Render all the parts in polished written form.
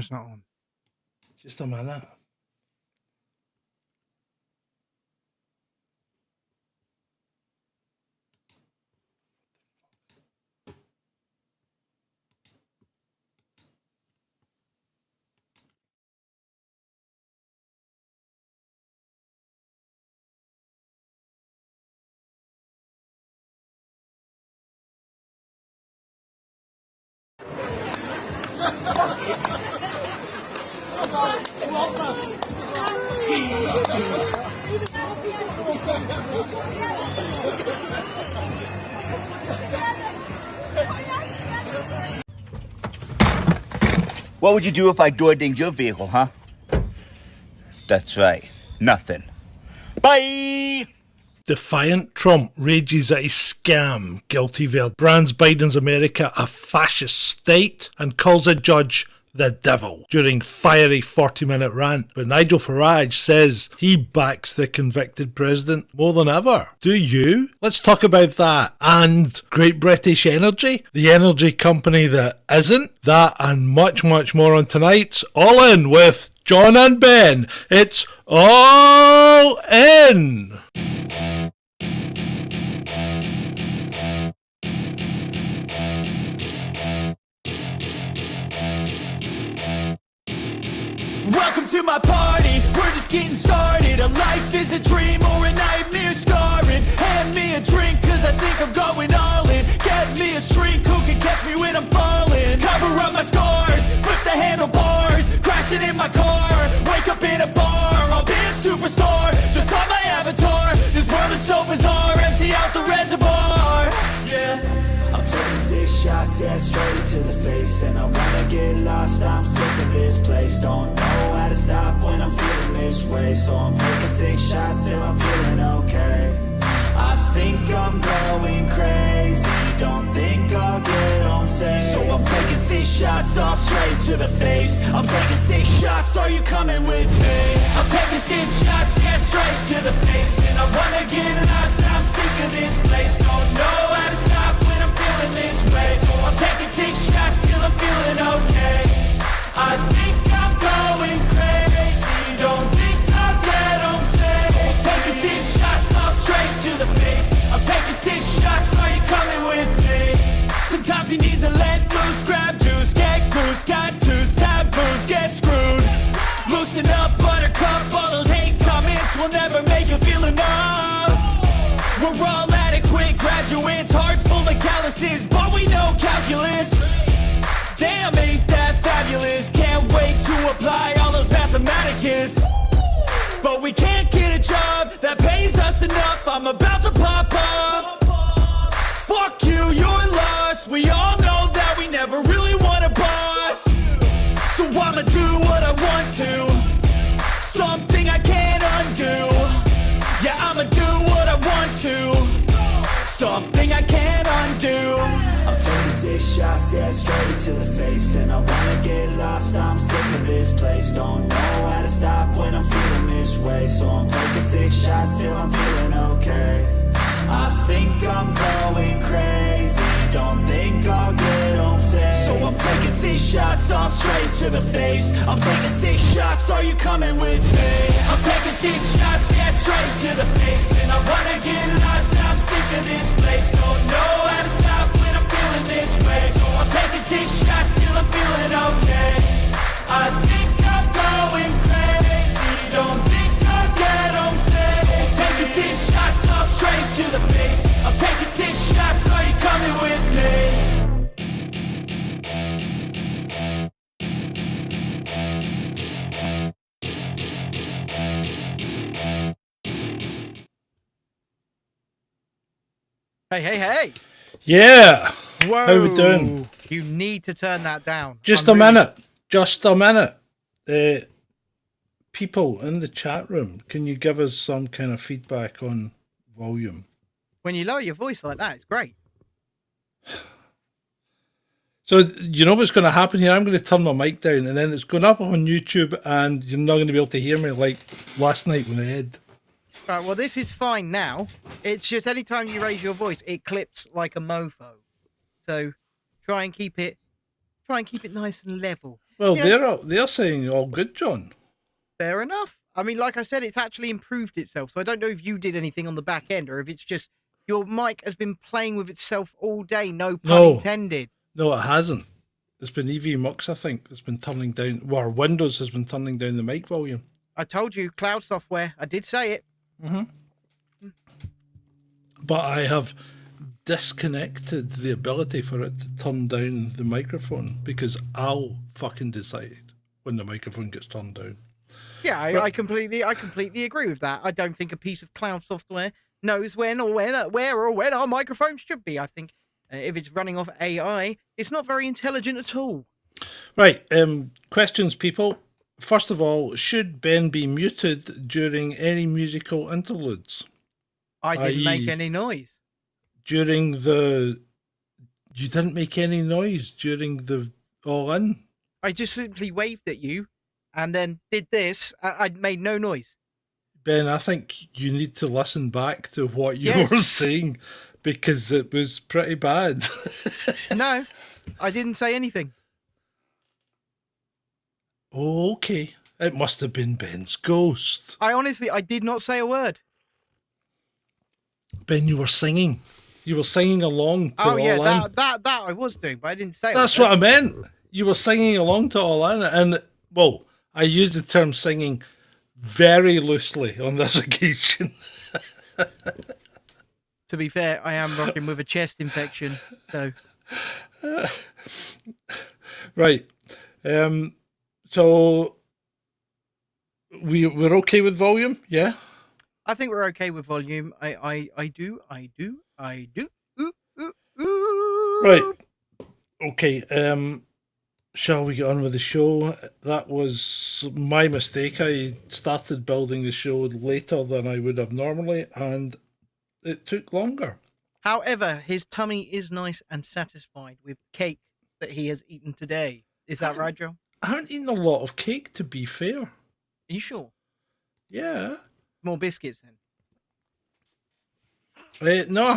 camera's not on. Just a minute. What would you do if I door-dinged your vehicle, huh? That's right. Nothing. Bye! Defiant Trump rages at his scam. Guilty veil brands Biden's America a fascist state and calls a judge the devil during fiery 40-minute rant. But Nigel Farage says he backs the convicted president more than ever. Do you? Let's talk about that. And Great British Energy, the energy company that isn't. That and much, much more on tonight's All In with John and Ben. It's All In! Welcome to my party, we're just getting started. A life is a dream or a nightmare scarring. Hand me a drink cause I think I'm going all in. Get me a shrink who can catch me when I'm falling. Cover up my scars, flip the handlebars. Crashing in my car, wake up in a bar. I'll be a superstar, just on my avatar. This world is so bizarre, empty out the reservoir. Yeah, I'm taking 6 shots, yeah, straight to the face. And I wanna get lost, I'm sick of this place. Don't know how to stop when I'm feeling this way. So I'm taking 6 shots till I'm feeling okay. I think I'm going crazy, don't think I'll get home safe. So I'm taking 6 shots all straight to the face. I'm taking 6 shots, are you coming with me? I'm taking 6 shots, yeah, straight to the face. And I wanna get lost, I'm sick of this place. Don't know how to stop when I'm feeling this way. So I'm taking 6 shots till I'm feeling okay. I think I'm going crazy, don't think I'll get home safe. So I'm taking 6 shots all straight to the face. I'm taking 6 shots, are you coming with me? Sometimes you need to let loose, grab juice, get goose, tattoos, taboos, get screwed. Loosen up, buttercup, all those hate comments will never make you feel enough. We're all adequate graduates, hearts full of calluses, but we know calculus. Damn, ain't that fabulous? Can't wait to apply all those mathematicus. But we can't get a job that pays us enough. I'm about to pop up. Fuck you, you're lost. We all know that we never really want a boss. So I'ma do what I want to. Something I can't undo. Yeah, I'ma do what I want to. Something I can't undo. I'm taking 6 shots, yeah, straight to the face. And I wanna get lost, I'm sick of this place. Don't know how to stop when I'm feeling this way. So I'm taking 6 shots till I'm feeling okay. I think I'm going crazy, don't think I'll get home safe. So I'm taking 6 shots all straight to the face. I'm taking 6 shots, are you coming with me? I'm taking 6 shots, yeah, straight to the face. And I wanna get lost, I'm sick of this place. Don't know how to stop when I'm feeling this way. So I'm taking 6 shots till I'm feeling okay. I think I'm going crazy, don't think I'll get home safe. So I'm taking 6 shots all straight to the face. I'm taking 6 shots, are you coming with me? Hey, hey, hey! Yeah! Whoa! How we doing? You need to turn that down. Just a minute. Just a minute. People in the chat room, can you give us some kind of feedback on volume? When you lower your voice like that, it's great. So, you know what's going to happen here? I'm going to turn my mic down and then it's going up on YouTube and you're not going to be able to hear me like last night when I had. Right, well, this is fine now. It's just anytime you raise your voice, it clips like a mofo. So try and keep it nice and level. Well, Yeah. they're saying all good, John. Fair enough. I mean, like I said, it's actually improved itself. So I don't know if you did anything on the back end or if it's just your mic has been playing with itself all day. No pun No, intended. no, it hasn't. It's been EV Mux, I think, that's been turning down. Well, Windows has been turning down the mic volume. I told you, cloud software. I did say it. But I have disconnected the ability for it to turn down the microphone because I'll fucking decide when the microphone gets turned down. Yeah, I completely agree with that. I don't think a piece of cloud software knows when or where or when our microphone should be. I think if it's running off AI, it's not very intelligent at all. Right, questions, people. First of all, should Ben be muted during any musical interludes? I didn't make i.e. any noise. During the... You didn't make any noise during the All In? I just simply waved at you and then did this. I made no noise. Ben, I think you need to listen back to what you Yes. were saying because it was pretty bad. No, I didn't say anything. Oh, okay. It must have been Ben's ghost. I did not say a word. Ben, you were singing. You were singing along to Oh yeah, All In. that I was doing, but I didn't say. That's what I meant. You were singing along to All In, and well, I used the term singing very loosely on this occasion. To be fair, I am rocking with a chest infection, so Right. So we're okay with volume, yeah? I think we're okay with volume. I do. Ooh, ooh, ooh. Right. Okay. Shall we get on with the show? That was my mistake. I started building the show later than I would have normally, and it took longer. However, his tummy is nice and satisfied with cake that he has eaten today. Is that right, Joe? I haven't eaten a lot of cake, to be fair. Are you sure? Yeah. More biscuits then. No, I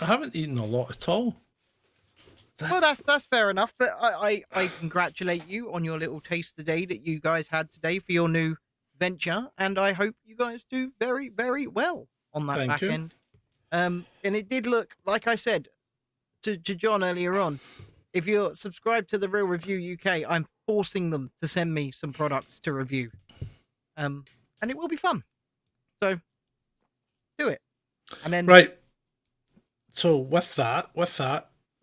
haven't eaten a lot at all. Well, that's fair enough. But I congratulate you on your little taste today that you guys had today for your new venture, and I hope you guys do very, very well on that Thank back you. end. And it did look, like I said to John earlier on, if you're subscribed to the Real Review UK, I'm forcing them to send me some products to review. And it will be fun. So do it. And then Right. So with that,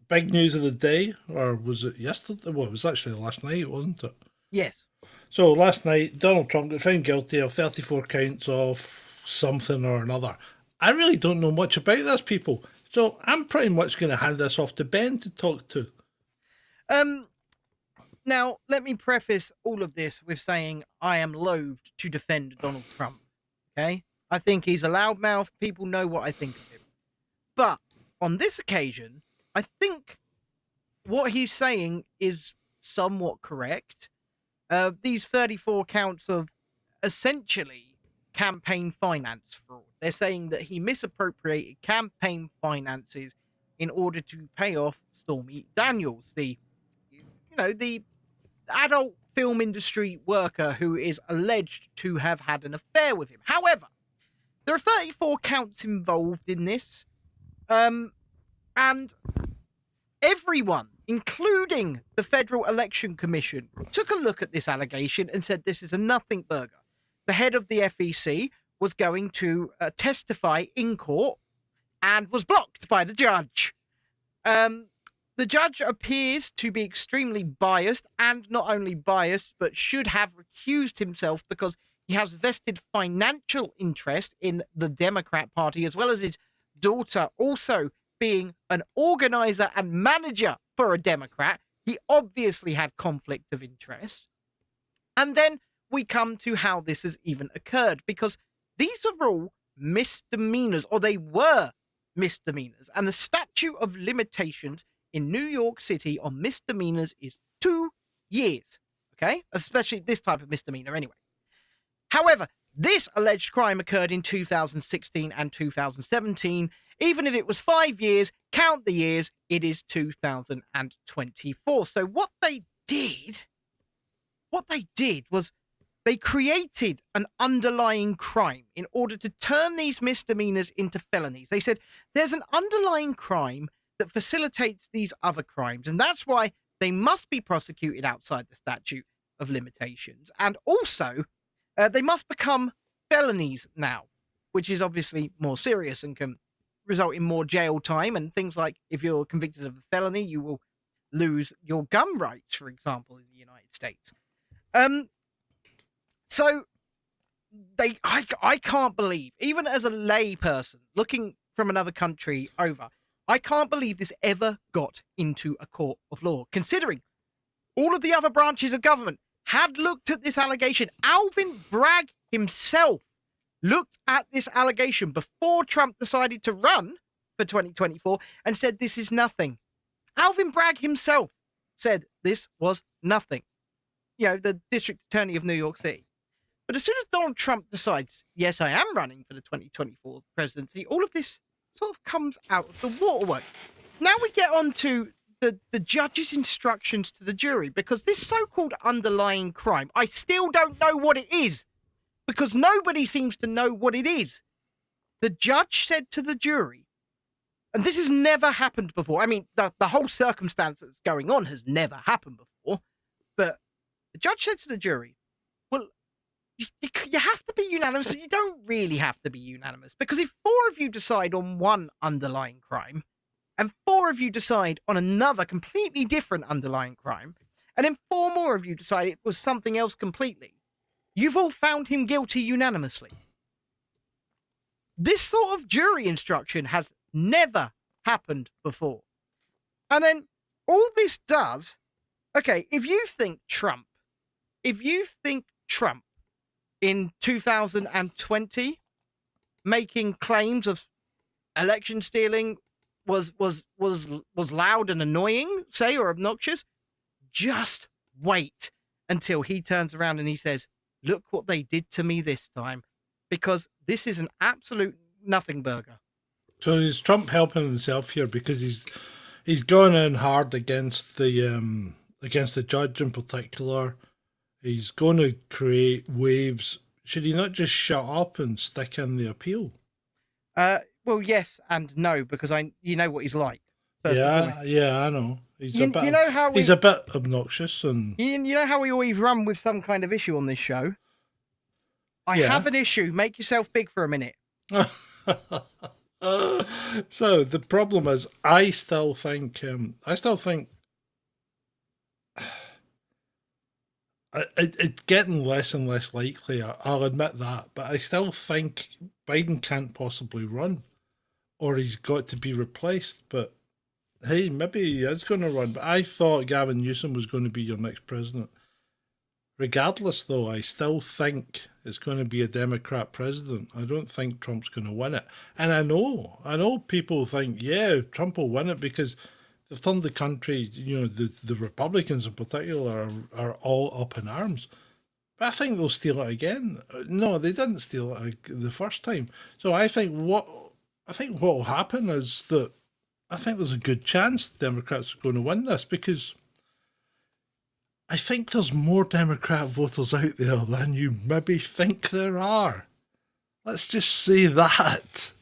big news of the day, or was it yesterday? Well, it was actually last night, wasn't it? yes. So last night, Donald Trump got found guilty of 34 counts of something or another. I really don't know much about this, people. So I'm pretty much going to hand this off to Ben to talk to. Now, let me preface all of this with saying I am loath to defend Donald Trump. Okay? I think he's a loudmouth. People know what I think of him. But on this occasion, I think what he's saying is somewhat correct. These 34 counts of essentially campaign finance fraud. They're saying that he misappropriated campaign finances in order to pay off Stormy Daniels, the adult film industry worker who is alleged to have had an affair with him. However, there are 34 counts involved in this, and everyone, including the Federal Election Commission, took a look at this allegation and said this is a nothing burger. The head of the FEC was going to testify in court and was blocked by the judge. The judge appears to be extremely biased, and not only biased, but should have recused himself because he has vested financial interest in the Democrat Party, as well as his daughter also being an organizer and manager for a Democrat. He obviously had conflict of interest. And then we come to how this has even occurred, because these are all misdemeanors, or they were misdemeanors, and the statute of limitations in New York City on misdemeanors is 2 years. Okay? Especially this type of misdemeanor anyway. However, this alleged crime occurred in 2016 and 2017. Even if it was 5 years, count the years, it is 2024. So what they did what they did was they created an underlying crime in order to turn these misdemeanors into felonies. They said there's an underlying crime that facilitates these other crimes, and that's why they must be prosecuted outside the statute of limitations. And also, they must become felonies now, which is obviously more serious and can result in more jail time and things like if you're convicted of a felony, you will lose your gun rights, for example, in the United States. So I can't believe, even as a lay person looking from another country over, I can't believe this ever got into a court of law, considering all of the other branches of government had looked at this allegation. Alvin Bragg himself looked at this allegation before Trump decided to run for 2024 and said this is nothing. Alvin Bragg himself said this was nothing. You know, the district attorney of New York City. But as soon as Donald Trump decides, yes, I am running for the 2024 presidency, all of this sort of comes out of the waterwork. Now we get on to the judge's instructions to the jury, because this so-called underlying crime, I still don't know what it is, because nobody seems to know what it is. The judge said to the jury, and this has never happened before. I mean, the whole circumstance that's going on has never happened before, but the judge said to the jury, well, you have to be unanimous, but you don't really have to be unanimous, because if 4 of you decide on one underlying crime, and 4 of you decide on another completely different underlying crime, and then 4 more of you decide it was something else completely, you've all found him guilty unanimously. This sort of jury instruction has never happened before. And then all this does, okay, if you think Trump in 2020 making claims of election stealing was loud and annoying, say, or obnoxious, just wait until he turns around and he says, look what they did to me this time, because this is an absolute nothing burger. So is Trump helping himself here, because he's going in hard against the judge in particular. He's going to create waves. Should he not just shut up and stick in the appeal? Well, yes and no, because you know what he's like. Yeah, I know. He's a bit obnoxious, and you know how we always run with some kind of issue on this show. I have an issue. Make yourself big for a minute. So the problem is, I still think it's getting less and less likely. I'll admit that, but I still think Biden can't possibly run, or he's got to be replaced. But hey, maybe he is going to run. But I thought Gavin Newsom was going to be your next president. Regardless, though, I still think it's going to be a Democrat president. I don't think Trump's going to win it. And I know people think, yeah, Trump will win it because they've turned the country, the Republicans in particular are all up in arms. But I think they'll steal it again. No, they didn't steal it the first time. So I think what will happen is that I think there's a good chance the Democrats are going to win this, because I think there's more Democrat voters out there than you maybe think there are. Let's just say that.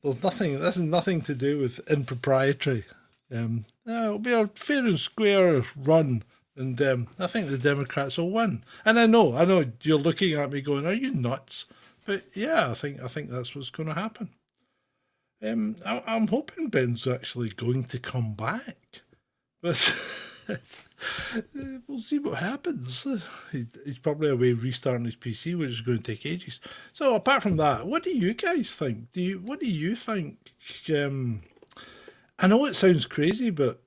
This has nothing to do with impropriety. It'll be a fair and square run, and I think the Democrats will win. And I know you're looking at me going, "Are you nuts?" But yeah, I think that's what's going to happen. I'm hoping Benn's actually going to come back, but we'll see what happens. He's probably away restarting his PC, which is going to take ages. So apart from that, what do you guys think? What do you think? I know it sounds crazy, but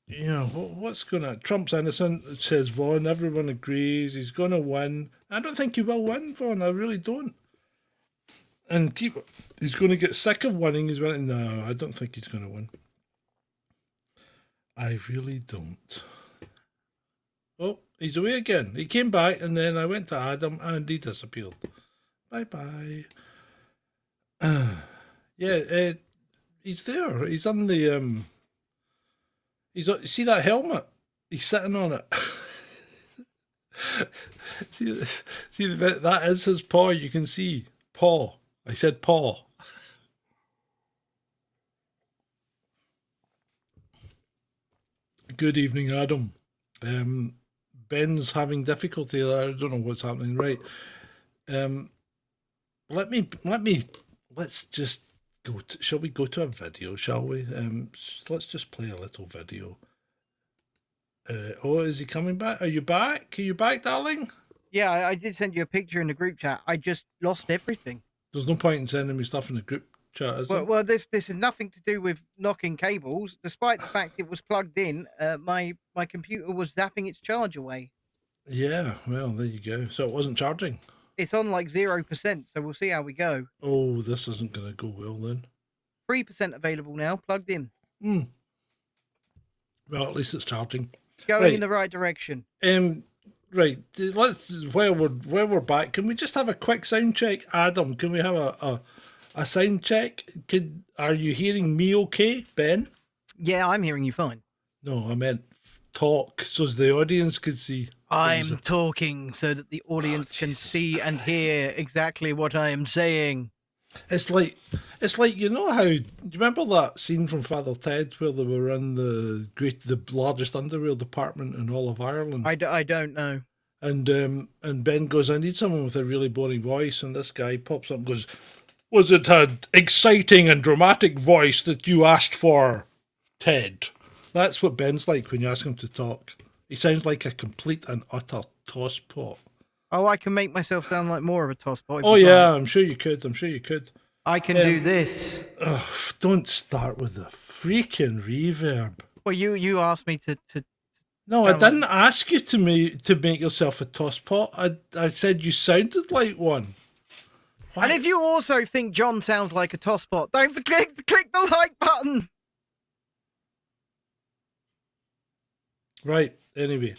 what's going to... Trump's innocent, says Vaughn. Everyone agrees he's going to win. I don't think he will win, Vaughn. I really don't. And he's going to get sick of winning. No, I don't think he's going to win. I really don't. Oh, he's away again. He came back, and then I went to Adam, and he disappeared. Bye-bye. He's there. He's on the... see that helmet? He's sitting on it. see, see the bit that is his paw. You can see paw. I said paw. Good evening, Adam. Ben's having difficulty there. I don't know what's happening. Right. Let's just go to, shall we go to a video, shall we? Let's just play a little video. Oh, is he coming back? Are you back? Are you back, darling? Yeah, I did send you a picture in the group chat. I just lost everything. There's no point in sending me stuff in the group chat, is there? Well, this is nothing to do with knocking cables. Despite the fact it was plugged in, my computer was zapping its charge away. Yeah, well, there you go. So it wasn't charging. It's on like 0%, so we'll see how we go. Oh, this isn't going to go well then. 3% available now, plugged in. Well, at least it's charging. Going in the right direction. Right. Let's while we're back, can we just have a quick sound check, Adam? Can we have a sound check? Are you hearing me okay, Ben? Yeah, I'm hearing you fine. No, I meant talk so as the audience could see. I'm talking so that the audience can see and hear exactly what I am saying. It's like you know how, do you remember that scene from Father Ted where they were in the largest underwear department in all of Ireland? I don't know. And Ben goes, I need someone with a really boring voice, and this guy pops up and goes, was it an exciting and dramatic voice that you asked for, Ted? That's what Ben's like when you ask him to talk. He sounds like a complete and utter tosspot. Oh, I can make myself sound like more of a tosspot. Oh yeah, I'm sure you could. I can do this. Oh, don't start with the freaking reverb. Well, you asked me to. No, I didn't ask you to make yourself a tosspot. I said you sounded like one. Why? And if you also think John sounds like a tosspot, don't forget to click the like button. Right. Anyway,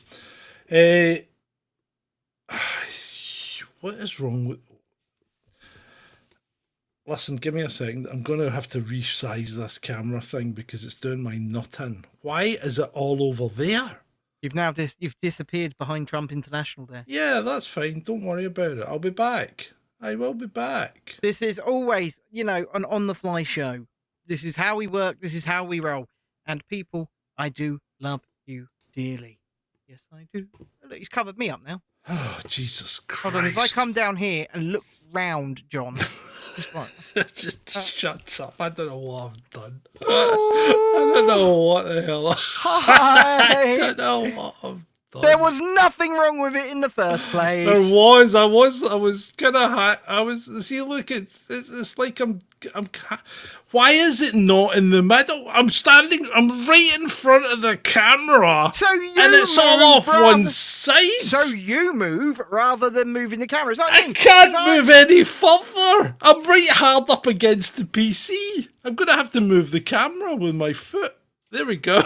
what is wrong with? Listen, give me a second. I'm going to have to resize this camera thing because it's doing my nut in. Why is it all over there? You've disappeared behind Trump International there. Yeah, that's fine. Don't worry about it. I'll be back. I will be back. This is always, an on-the-fly show. This is how we work. This is how we roll. And people, I do love you dearly. Yes, I do. Look, he's covered me up now. Oh, Jesus Christ. Hold on, if I come down here and look round, John, just like... just shut up. I don't know what I've done. I don't know what the hell. I don't know what I've done. There was nothing wrong with it in the first place. There was. I was kind of see, look, it's like I'm why is it not in the middle? I'm right in front of the camera. And it's all off one side. So you move rather than moving the camera. I can't move any further. I'm right hard up against the PC. I'm going to have to move the camera with my foot. There we go.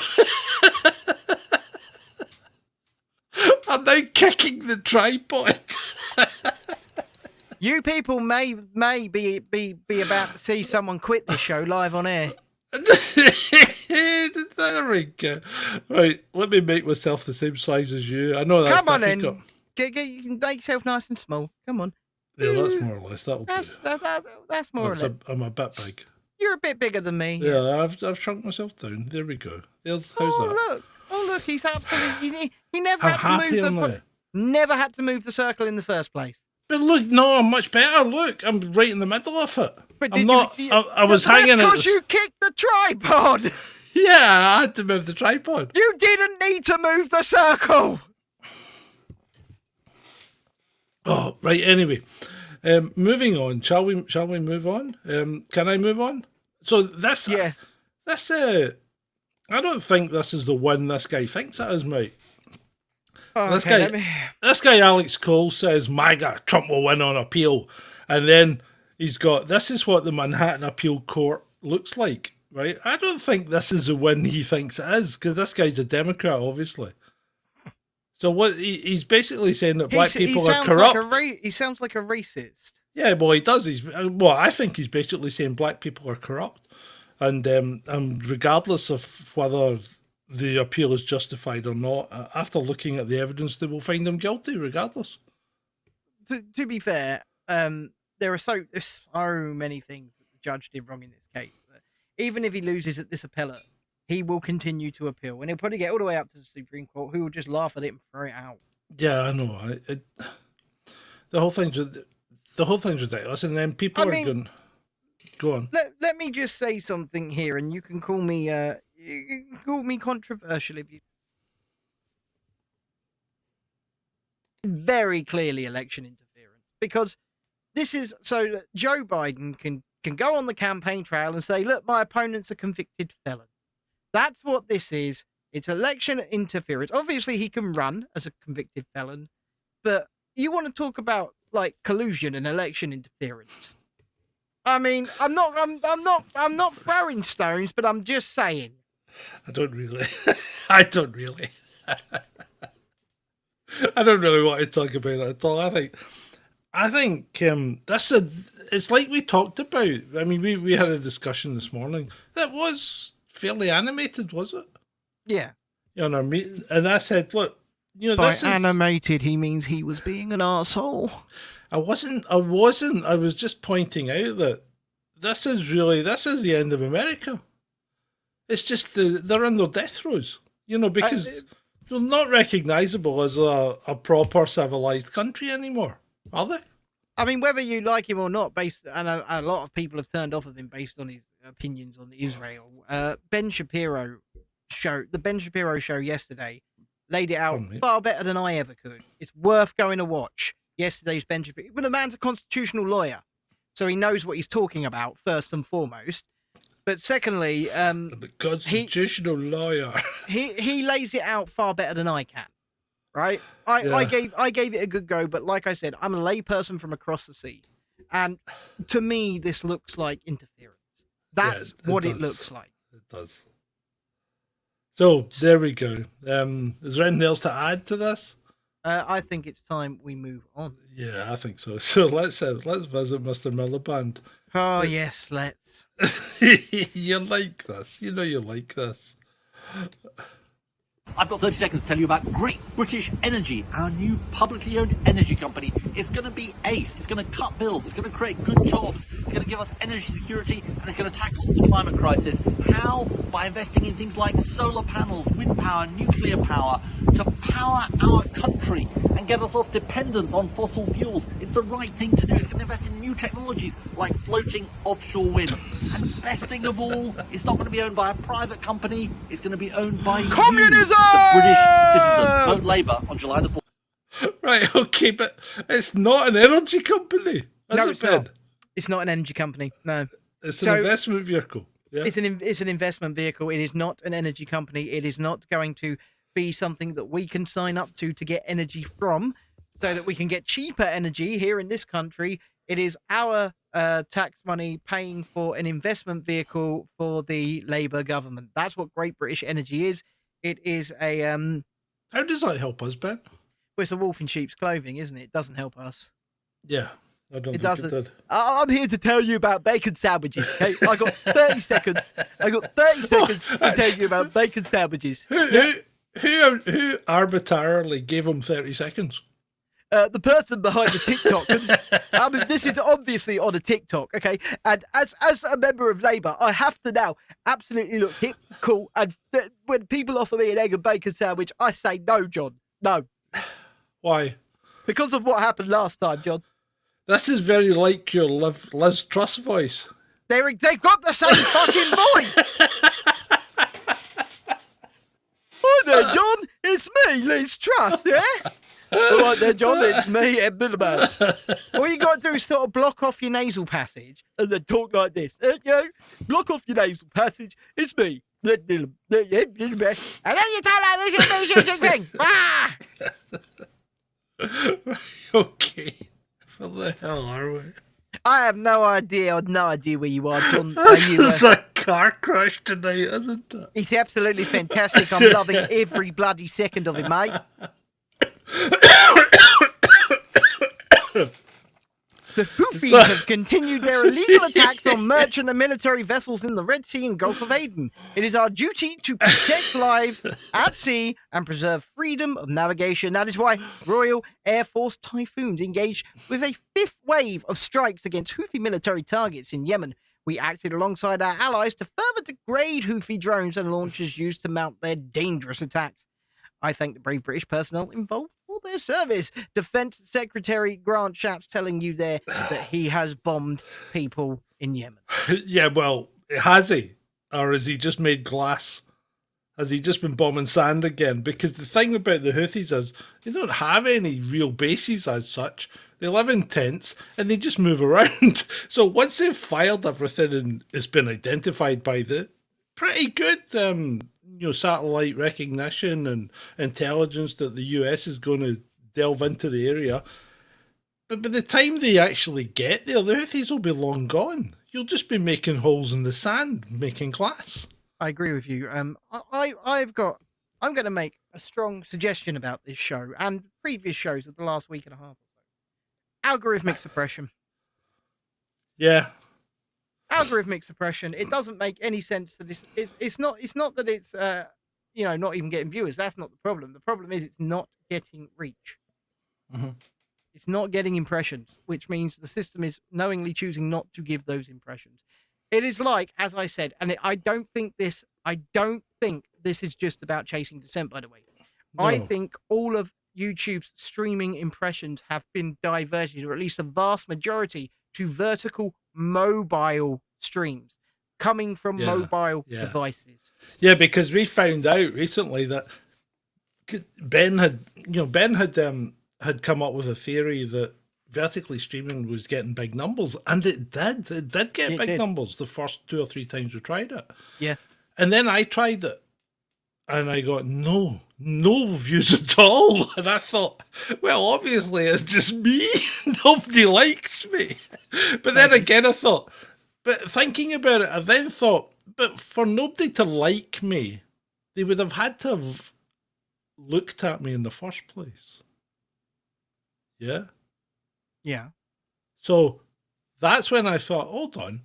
I'm now kicking the tripod. You people may be about to see someone quit this show live on air. There we go. Right, let me make myself the same size as you. I know that's Come on difficult. Then. You can make yourself nice and small. Come on. Yeah, that's more or less. That'll do. That's more or less. I'm a bit big. You're a bit bigger than me. Yeah, I've shrunk myself down. There we go. How's that? Look, he's absolutely... He never I'm had to move never had to move the circle in the first place. But look, no, I'm much better. Look, I'm right in the middle of it. But I was hanging it. Because you kicked the tripod. Yeah, I had to move the tripod. You didn't need to move the circle. Oh, right. Anyway, moving on. Shall we move on? Can I move on? So this, yes. This, I don't think this is the one this guy thinks it is, mate. Oh, this guy Alex Cole says MAGA Trump will win on appeal, and then he's got, this is what the Manhattan Appeal Court looks like, right? I don't think this is the win he thinks it is, because this guy's a Democrat, obviously. So what he's basically saying that black people are corrupt. He sounds like a racist. Yeah, well, he does. I think he's basically saying black people are corrupt, and regardless of whether the appeal is justified or not, after looking at the evidence, they will find him guilty regardless. To be fair, there's so many things that the judge did wrong in this case. Even if he loses at this appellate, he will continue to appeal, and he'll probably get all the way up to the Supreme Court, who will just laugh at it and throw it out. Yeah, I know. The whole thing's ridiculous, and then people going. Go on. Let me just say something here, and you can call me controversial if you. Very clearly election interference, because this is so that Joe Biden can go on the campaign trail and say, look, my opponent's a convicted felon. That's what this is. It's election interference. Obviously, he can run as a convicted felon, but you want to talk about like collusion and election interference. I mean, I'm not throwing stones, but I'm just saying. I don't really. I don't really want to talk about it at all. I think it's like we talked about. I mean, we had a discussion this morning that was fairly animated, was it? Yeah. On our meeting, and I said, look, by animated, he means he was being an arsehole. I wasn't. I was just pointing out that this is the end of America. It's just they're under death throes, because they're not recognisable as a proper civilized country anymore, are they? I mean, whether you like him or not, and a lot of people have turned off of him based on his opinions on Israel. Ben Shapiro show yesterday laid it out far better than I ever could. It's worth going to watch. Yesterday's Ben Shapiro. Well, the man's a constitutional lawyer, so he knows what he's talking about first and foremost. But secondly, the constitutional lawyer. he lays it out far better than I can. Right? I gave it a good go, but like I said, I'm a layperson from across the sea, and to me, this looks like interference. That's what it looks like. It does. So there we go. Is there anything else to add to this? I think it's time we move on. Yeah, I think so. So let's visit Mr. Miliband. Oh yes, let's. You like this. You like this. I've got 30 seconds to tell you about Great British Energy, our new publicly owned energy company. It's going to be ace. It's going to cut bills. It's going to create good jobs. It's going to give us energy security, and it's going to tackle the climate crisis. How? By investing in things like solar panels, wind power, nuclear power, to power our country and get us off dependence on fossil fuels. It's the right thing to do. It's going to invest in new technologies like floating offshore wind. And best thing of all, it's not going to be owned by a private company. It's going to be owned by communism! You, the British citizen. Vote Labour on July the 4th. Right, okay, but it's not an energy company. No, it's not. It's not an energy company. No. It's an investment vehicle. Yeah. It's an investment vehicle. It is not an energy company. It is not going to be something that we can sign up to get energy from so that we can get cheaper energy here in this country. It is our tax money paying for an investment vehicle for the Labour government. That's what Great British Energy is. It is a... How does that help us, Ben? Well, it's a wolf in sheep's clothing, isn't it? It doesn't help us. Yeah, I don't think it did. I'm here to tell you about bacon sandwiches, okay? I got 30 seconds. To tell you about bacon sandwiches. Who arbitrarily gave him 30 seconds? The person behind the TikTok. I mean, this is obviously on a TikTok, okay? And as a member of Labour, I have to now absolutely look hip, cool, and when people offer me an egg and bacon sandwich, I say no, John, no. Why? Because of what happened last time, John. This is very like your Liz Truss voice. They've got the same fucking voice. Hi there, John. It's me, Liz Truss, yeah? All right there, John, it's me, Ed Miliband. All you got to do is sort of block off your nasal passage and then talk like this. Block off your nasal passage. It's me, Ed Miliband. And then you talk like this, it's me, thing. Ah! Okay. What the hell are we? I have no idea. I've no idea where you are, John. This is a car crash tonight, isn't it? It's absolutely fantastic. I'm loving every bloody second of it, mate. The Houthis have continued their illegal attacks on merchant and military vessels in the Red Sea and Gulf of Aden. It is our duty to protect lives at sea and preserve freedom of navigation. That is why Royal Air Force Typhoons engaged with a fifth wave of strikes against Houthi military targets in Yemen. We acted alongside our allies to further degrade Houthi drones and launchers used to mount their dangerous attacks. I thank the brave British personnel involved for their service. Defense Secretary Grant Shapps telling you there that he has bombed people in Yemen. Yeah, well, has he? Or has he just made glass? Has he just been bombing sand again? Because the thing about the Houthis is they don't have any real bases as such. They live in tents and they just move around. So once they've fired everything and it's been identified by the pretty good satellite recognition and intelligence that the US is going to delve into the area. But by the time they actually get there, the Houthis will be long gone. You'll just be making holes in the sand, making glass. I agree with you. I'm going to make a strong suggestion about this show and previous shows of the last week and a half or so. Algorithmic suppression. Yeah. Algorithmic suppression. It doesn't make any sense that it's not that it's not even getting viewers. That's not the problem. The problem is it's not getting reach. Mm-hmm. It's not getting impressions, which means the system is knowingly choosing not to give those impressions. It is like, as I said, and I don't think this is just about chasing dissent, by the way. No. I think all of YouTube's streaming impressions have been diverted, or at least a vast majority, to vertical mobile streams coming from mobile devices. Yeah, because we found out recently that Ben had come up with a theory that vertically streaming was getting big numbers, and it did. It did get big numbers the first 2 or 3 times we tried it. Yeah. And then I tried it, and I got no views at all. And I thought, well, obviously it's just me. Nobody likes me. But then again, I thought, but thinking about it, I then thought, but for nobody to like me, they would have had to have looked at me in the first place. Yeah? Yeah. So that's when I thought, hold on.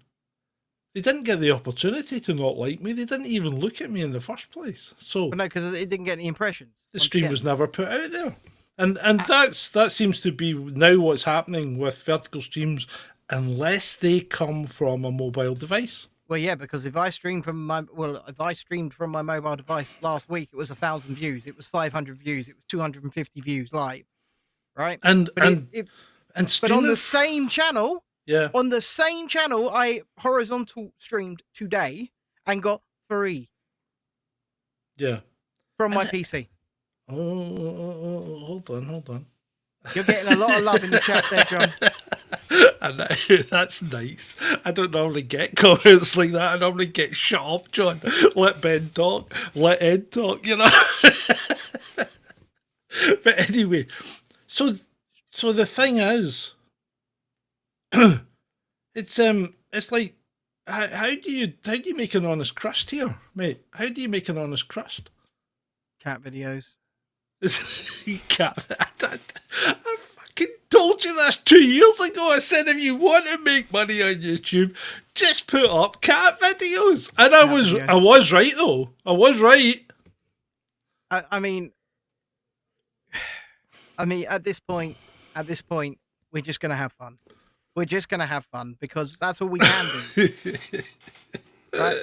They didn't get the opportunity to not like me. They didn't even look at me in the first place. So no, because it didn't get any impressions. The stream was never put out there. And that seems to be now what's happening with vertical streams, unless they come from a mobile device. Well, yeah, because if I streamed from my mobile device last week, it was 1,000 views. It was 500 views. It was 250 views live, right? But on the same channel, I horizontal streamed today and got 3. Yeah. From my PC. Oh, hold on. You're getting a lot of love in the chat there, John. I know, that's nice. I don't normally get comments like that. I normally get shut up, John. Let Ben talk. Let Ed talk, you know. But anyway, so the thing is, it's like, how do you make an honest crust here, mate? How do you make an honest crust? Cat videos. Cat. I fucking told you this 2 years ago. I said if you want to make money on YouTube, just put up cat videos. And I was right though. I was right. I mean, at this point, we're just gonna have fun. We're just gonna have fun because that's all we can do. Right?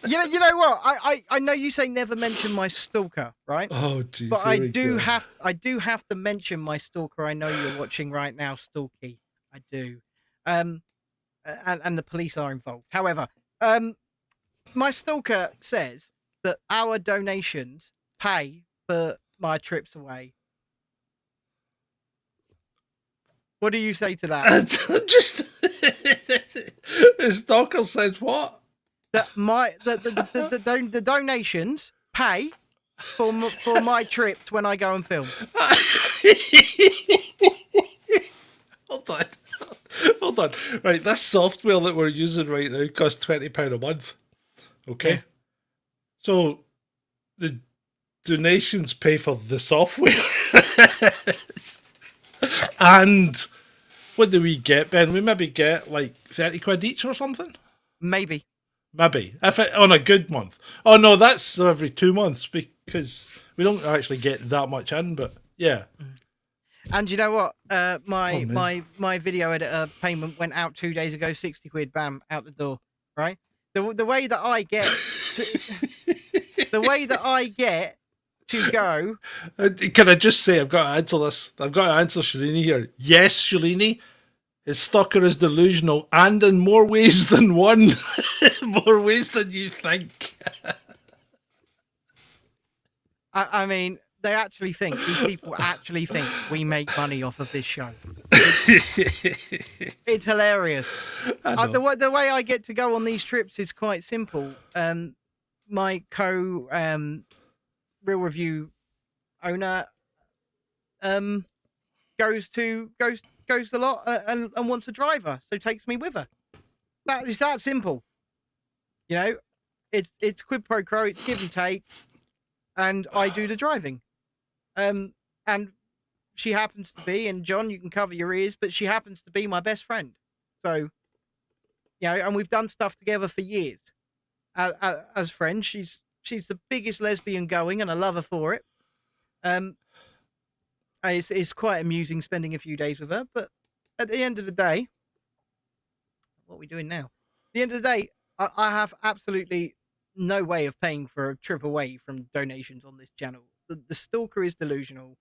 You know what? I know you say never mention my stalker, right? Oh, jeez. But I do have to mention my stalker. I know you're watching right now, Stalky. I do. And the police are involved. However, my stalker says that our donations pay for my trips away. What do you say to that? Just the stalker says what? That the donations pay for my trips when I go and film. Hold on. Right, this software that we're using right now costs £20 a month. Okay, yeah. So the donations pay for the software, and What do we get, Ben? We maybe get like 30 quid each or something? Maybe. Maybe. If it, on a good month. Oh no, that's every 2 months because we don't actually get that much in, but yeah. And you know what? My man. my video editor payment went out 2 days ago. 60 quid, bam, out the door. Right. The way that I get the way that I get to go. Can I just say I've got to answer this? I've got to answer Shalini here. Yes, Shalini, his stalker is delusional and in more ways than one. More ways than you think. I mean, they actually think, these people actually think we make money off of this show. It's hilarious. The way I get to go on these trips is quite simple. My Real Review owner goes a lot and wants a driver, so takes me with her. That is that simple. You know, it's quid pro quo, it's give and take, and I do the driving. And she happens to be, and John, you can cover your ears, but she happens to be my best friend. So, you know, and we've done stuff together for years as friends. She's the biggest lesbian going, and I love her for it. It's quite amusing spending a few days with her, but at the end of the day, what are we doing now? At the end of the day, I have absolutely no way of paying for a trip away from donations on this channel. The stalker is delusional.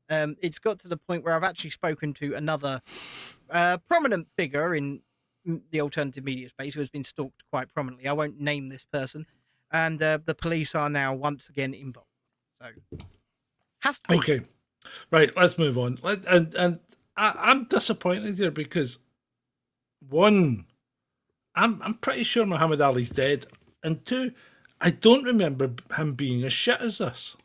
It's got to the point where I've actually spoken to another prominent figure in the alternative media space who has been stalked quite prominently. I won't name this person. And the police are now once again involved. So, has to be. Okay. Right, let's move on. And I'm disappointed here because, one, I'm pretty sure Muhammad Ali's dead. And two, I don't remember him being as shit as this.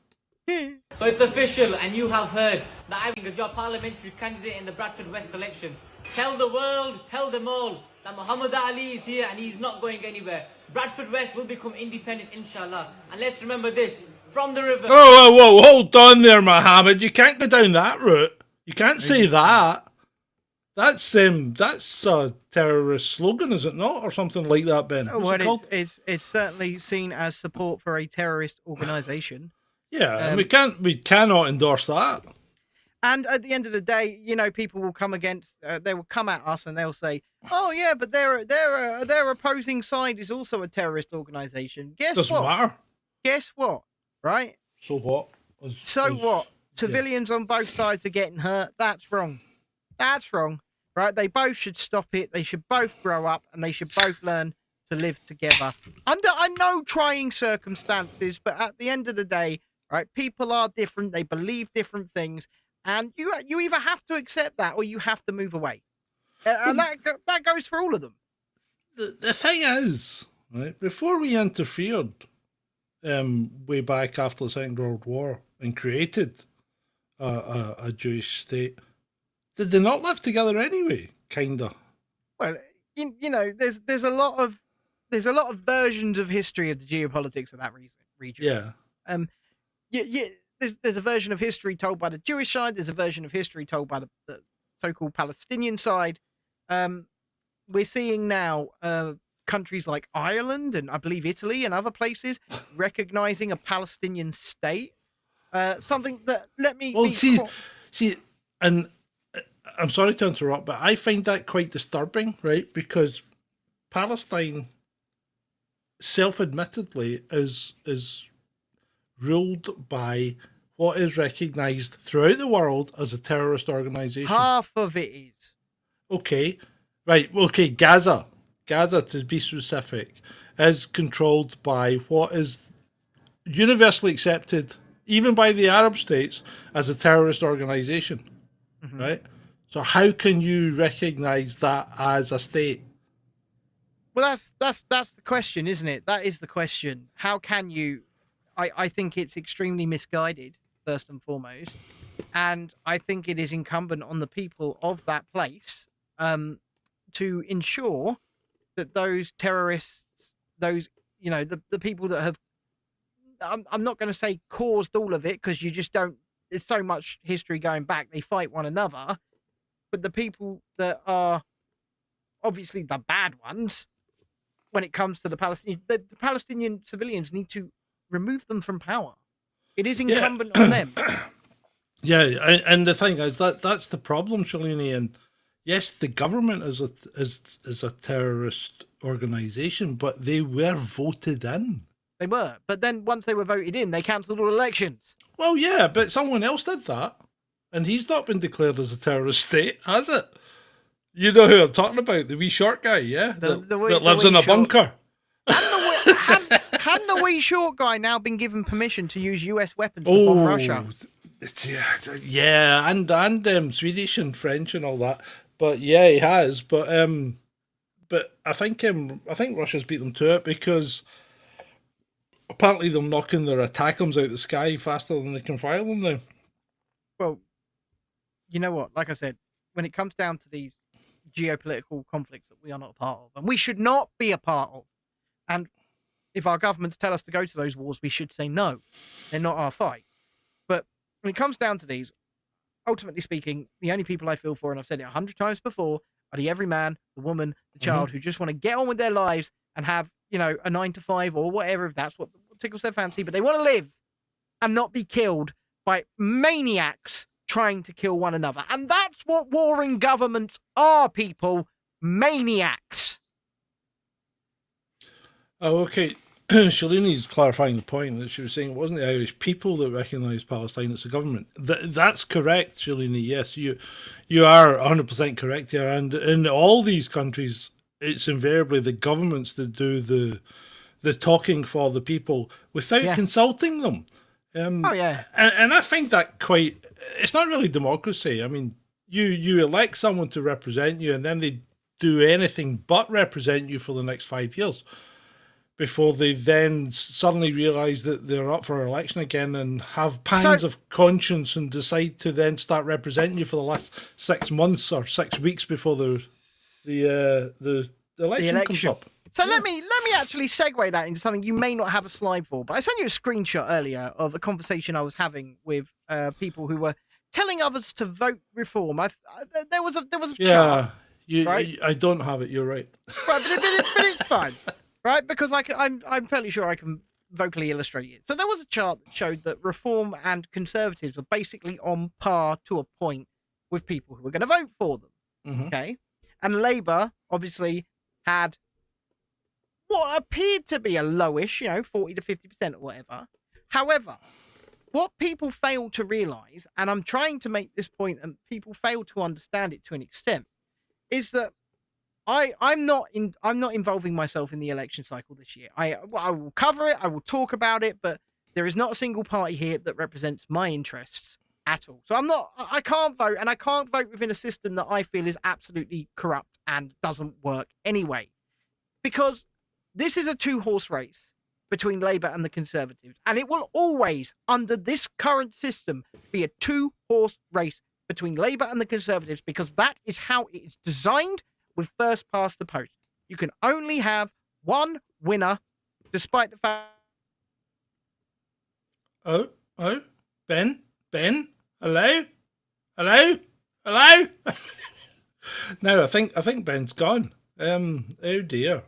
So it's official, and you have heard that I as your parliamentary candidate in the Bradford West elections. Tell the world, tell them all, that Muhammad Ali is here and he's not going anywhere. Bradford West will become independent, inshallah. And let's remember this, from the river... Whoa, hold on there, Muhammad. You can't go down that route. You can't say that. That's a terrorist slogan, is it not? Or something like that, Ben? Well, it's certainly seen as support for a terrorist organisation. Yeah, and we cannot endorse that. And at the end of the day, you know, people will come they will come at us and they'll say, "Oh yeah, but their opposing side is also a terrorist organisation." Doesn't matter. Guess what? Right? So what? What? Civilians on both sides are getting hurt. That's wrong. That's wrong. Right? They both should stop it. They should both grow up and they should both learn to live together under, I know, trying circumstances, but at the end of the day, right? People are different. They believe different things. And you either have to accept that or you have to move away. And that goes for all of them. The thing is, right, before we interfered way back after the Second World War and created a Jewish state, did they not live together anyway? Kinda. Well, you know, there's a lot of versions of history of the geopolitics of that region. Yeah. Yeah. There's a version of history told by the Jewish side. There's a version of history told by the so-called Palestinian side. We're seeing now countries like Ireland and I believe Italy and other places recognizing a Palestinian state. Something that see, and I'm sorry to interrupt, but I find that quite disturbing, right? Because Palestine, self-admittedly, is ruled by what is recognised throughout the world as a terrorist organisation. Half of it is. Okay. Right. Okay. Gaza, to be specific, is controlled by what is universally accepted, even by the Arab states, as a terrorist organisation. Mm-hmm. Right? So how can you recognise that as a state? Well, that's the question, isn't it? That is the question. How can you... I think it's extremely misguided, first and foremost, and I think it is incumbent on the people of that place to ensure that those terrorists, those, you know, the people that have, I'm not going to say caused all of it, because you just don't, there's so much history going back, they fight one another, but the people that are obviously the bad ones, when it comes to the Palestinian civilians need to remove them from power. It is incumbent on them. Yeah, and the thing is that's the problem, Shalini. And yes, the government is a terrorist organization, but they were voted in. They were, but then once they were voted in, they cancelled all elections. Well, yeah, but someone else did that, and he's not been declared as a terrorist state, has it? You know who I'm talking about, the wee short guy, yeah, that lives in a bunker. Hadn't the wee short guy now been given permission to use US weapons to bomb Russia? Yeah, and Swedish and French and all that. But yeah, he has. But I think Russia's beat them to it because apparently they're knocking their ATACMS out the sky faster than they can fire them now. Well, you know what? Like I said, when it comes down to these geopolitical conflicts that we are not a part of, and we should not be a part of, and if our governments tell us to go to those wars, we should say no. They're not our fight. But when it comes down to these, ultimately speaking, the only people I feel for, and I've said it 100 times before, are the everyman, the woman, the child, who just want to get on with their lives and have, a 9 to 5 or whatever, if that's what tickles their fancy, but they want to live and not be killed by maniacs trying to kill one another. And that's what warring governments are, people. Maniacs. Oh, okay. Shalini's clarifying the point that she was saying it wasn't the Irish people that recognised Palestine, it's the government. That's correct, Shalini. Yes, you are 100% correct here. And in all these countries, it's invariably the governments that do the talking for the people without consulting them. And I find that it's not really democracy. I mean, you elect someone to represent you and then they do anything but represent you for the next 5 years before they then suddenly realise that they're up for election again and have pangs of conscience and decide to then start representing you for the last 6 months or 6 weeks before the election comes up. So let me actually segue that into something you may not have a slide for, but I sent you a screenshot earlier of a conversation I was having with people who were telling others to vote reform. There was a chart. Right? I don't have it. You're right. Right, but it's fine, right? Because I'm fairly sure I can vocally illustrate it. So there was a chart that showed that reform and conservatives were basically on par to a point with people who were going to vote for them. Okay, and Labour obviously had what appeared to be a lowish, 40 to 50% or whatever. However, what people fail to realise, and I'm trying to make this point, and people fail to understand it to an extent, is that I'm not involving myself in the election cycle this year. I will cover it, I will talk about it, but there is not a single party here that represents my interests at all. So I can't vote, and I can't vote within a system that I feel is absolutely corrupt and doesn't work anyway, because this is a two-horse race between Labour and the Conservatives, and it will always, under this current system, be a two-horse race between Labour and the Conservatives, because that is how it is designed with first past the post. You can only have one winner, despite the fact... Oh, Ben, hello? No, I think Ben's gone. Oh dear.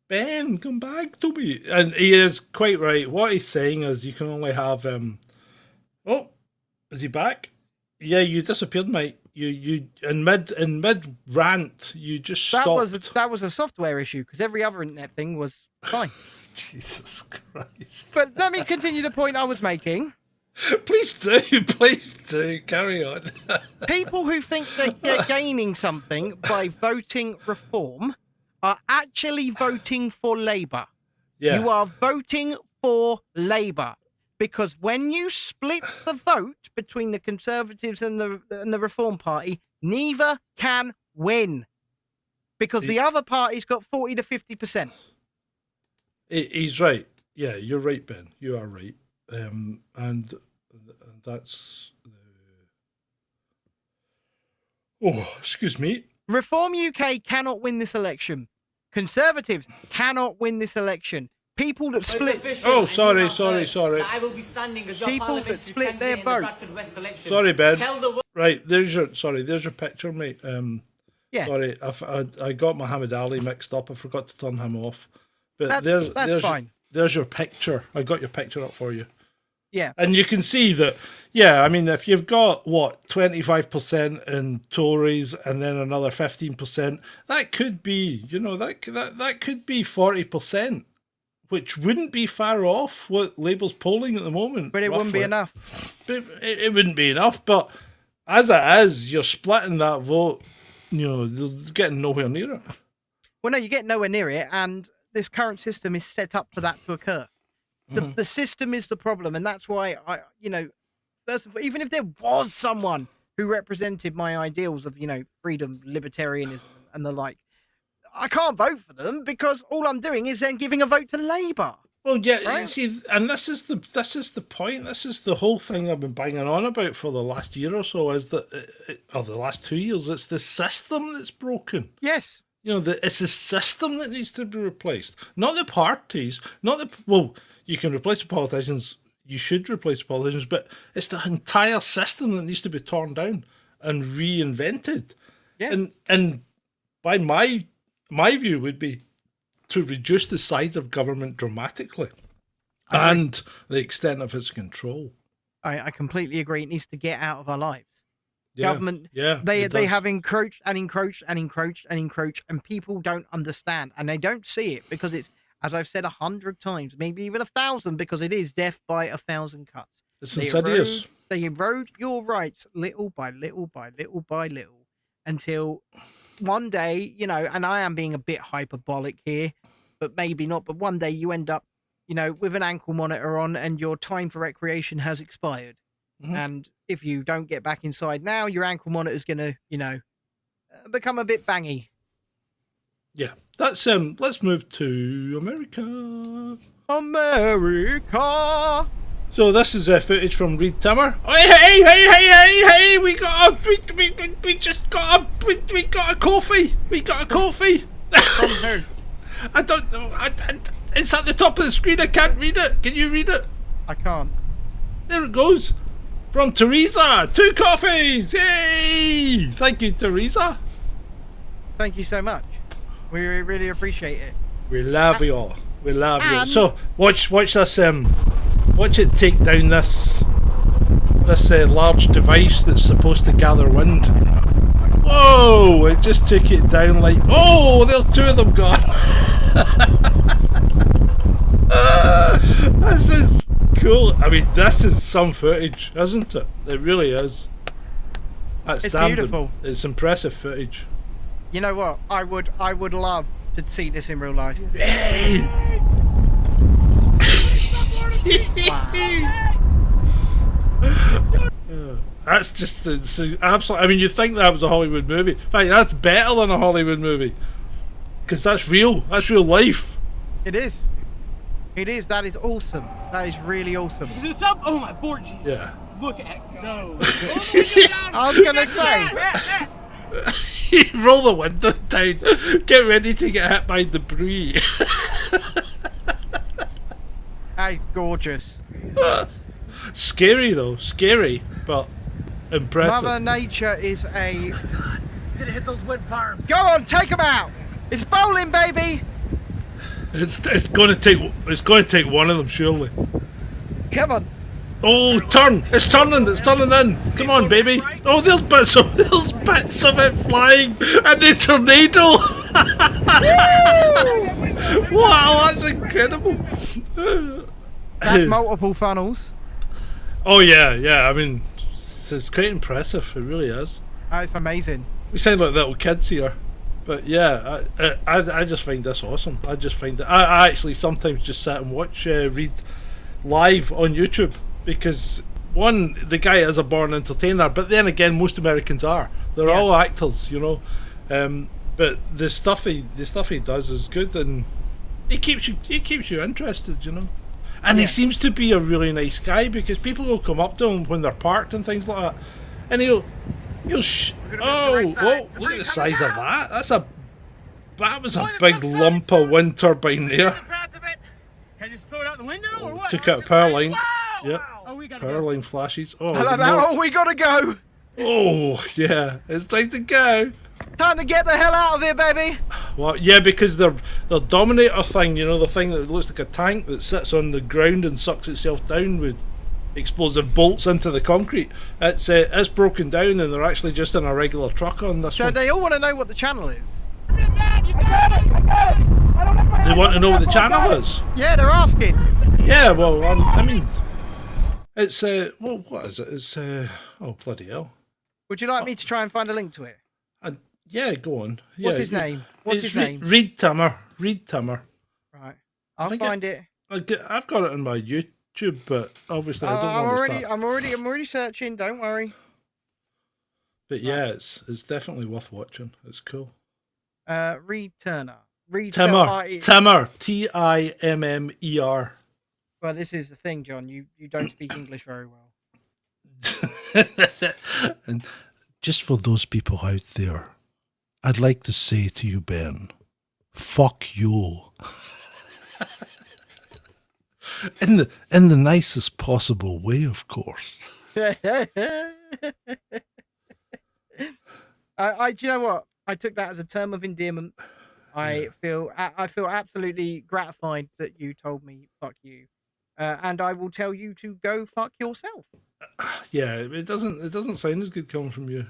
Ben, come back to me. And he is quite right. What he's saying is you can only have oh, is he back? Yeah, you disappeared, mate. You in mid rant, you just stopped. That was a software issue, because every other internet thing was fine. Jesus Christ. But let me continue the point I was making. Please do. Carry on. People who think they're gaining something by voting reform are actually voting for Labour. Yeah. You are voting for Labour, because when you split the vote between the Conservatives and the Reform Party, neither can win, because the other party's got 40 to 50%. He's right. Yeah, you're right, Ben. You are right. And that's excuse me. Reform UK cannot win this election. Conservatives cannot win this election. People that So it's split. official, Oh, and you sorry, have sorry, heard sorry. that I will be standing as your People that parliamentary split their candidate in the vote. Bradford West election. Sorry, Ben. Tell the world. Right, there's your picture, mate. Yeah. Sorry, I got Muhammad Ali mixed up. I forgot to turn him off. But That's fine. There's your picture. I got your picture up for you. Yeah. And you can see that, yeah, I mean, if you've got, 25% in Tories and then another 15%, that could be, that could be 40%, which wouldn't be far off what Labour's polling at the moment. But it wouldn't be roughly. enough. But it wouldn't be enough, but as it is, you're splitting that vote, you're getting nowhere near it. Well, no, you get nowhere near it, and this current system is set up for that to occur. The system is the problem, and that's why first of all, even if there was someone who represented my ideals of, freedom, libertarianism, and the like, I can't vote for them because all I'm doing is then giving a vote to Labour. Well, yeah, Right? you see, and this is the point. This is the whole thing I've been banging on about for the last year or so. Is that, or the last 2 years, it's the system that's broken. Yes. It's the system that needs to be replaced, not the parties, you can replace the politicians, you should replace the politicians, but it's the entire system that needs to be torn down and reinvented. Yeah. And by my view would be to reduce the size of government dramatically and the extent of its control. I completely agree. It needs to get out of our lives. Yeah, Government, yeah, they it does. have encroached and encroached and encroached and encroached, and people don't understand, and they don't see it because it's, as I've said 100 times, maybe even 1,000, because it is death by 1,000 cuts. It's They insidious. They erode your rights little by little by little by little until one day, and I am being a bit hyperbolic here, but maybe not, but one day you end up, with an ankle monitor on and your time for recreation has expired. Mhm. And if you don't get back inside now, your ankle monitor is going to, become a bit bangy. Yeah, that's let's move to America. America. So this is footage from Reed Timmer. Oh, hey! We got a coffee. We got a coffee. I don't know. It's at the top of the screen. I can't read it. Can you read it? I can't. There it goes. From Teresa, 2 coffees. Yay! Thank you, Teresa. Thank you so much. We really appreciate it. We love you all. We love you. And- So watch this. Watch it take down this large device that's supposed to gather wind. Whoa! It just took it down like. Oh, there's 2 of them gone. This is cool. I mean, this is some footage, isn't it? It really is. That's It's damn beautiful. It's impressive footage. You know what? I would love to see this in real life. That's just it's absolutely. I mean, you think that was a Hollywood movie? In fact, that's better than a Hollywood movie because that's real. That's real life. It is. It is. That is awesome. That is really awesome. Is this up? Oh my board, Jesus. Yeah. Look at no. I was gonna say. Roll the window down. Get ready to get hit by debris. That is gorgeous. Scary though. Scary, but impressive. Mother Nature is a. He's gonna hit those wind farms. Go on, take them out. It's bowling, baby. It's going to take one of them surely. Come on. Oh, turn! It's turning in. Come on, baby. Oh, there's bits of it flying, and a tornado. Wow, that's incredible. That's multiple funnels. Oh yeah. I mean, it's quite impressive. It really is. It's amazing. We sound like little kids here, but yeah, I just find this awesome. I just find that I actually sometimes just sit and watch Reed live on YouTube because one, the guy is a born entertainer, but then again, most Americans are. They're Yeah. all actors, But the stuff he does is good, and he keeps you interested, And he seems to be a really nice guy because people will come up to him when they're parked and things like that, and he'll whoa, look at the size of that. That was a big lump of wind turbine there. Took out a power line. Yep. Oh, we gotta Power go. line flashes. Oh, Hello, the now, more- we gotta go. oh, yeah. It's time to go. Time to get the hell out of here, baby. Well, yeah, because their Dominator thing, you know, the thing that looks like a tank that sits on the ground and sucks itself down with explosive bolts into the concrete. It's broken down, and they're actually just in a regular truck on this So one. they all want to know what the channel is. They want to know what the channel is. Yeah, they're asking. Yeah, well, I mean, it's well, what is it? It's oh bloody hell. Would you like me to try and find a link to it? Yeah, go on. Yeah, What's his name? What's his name? Reed Timmer. Reed Timmer. Right, I'll think find it. I've got it on my YouTube, but obviously I don't want to start. I'm already searching. Don't worry. But yeah, it's definitely worth watching. It's cool. Reed Turner. Reed Timmer. spelled Timmer. Timmer. Well, this is the thing, John. You don't speak English very well. And just for those people out there, I'd like to say to you, Ben, fuck you. in the nicest possible way, of course. Do you know what? I took that as a term of endearment. I feel absolutely gratified that you told me fuck you, and I will tell you to go fuck yourself. Yeah, it doesn't sound as good coming from you.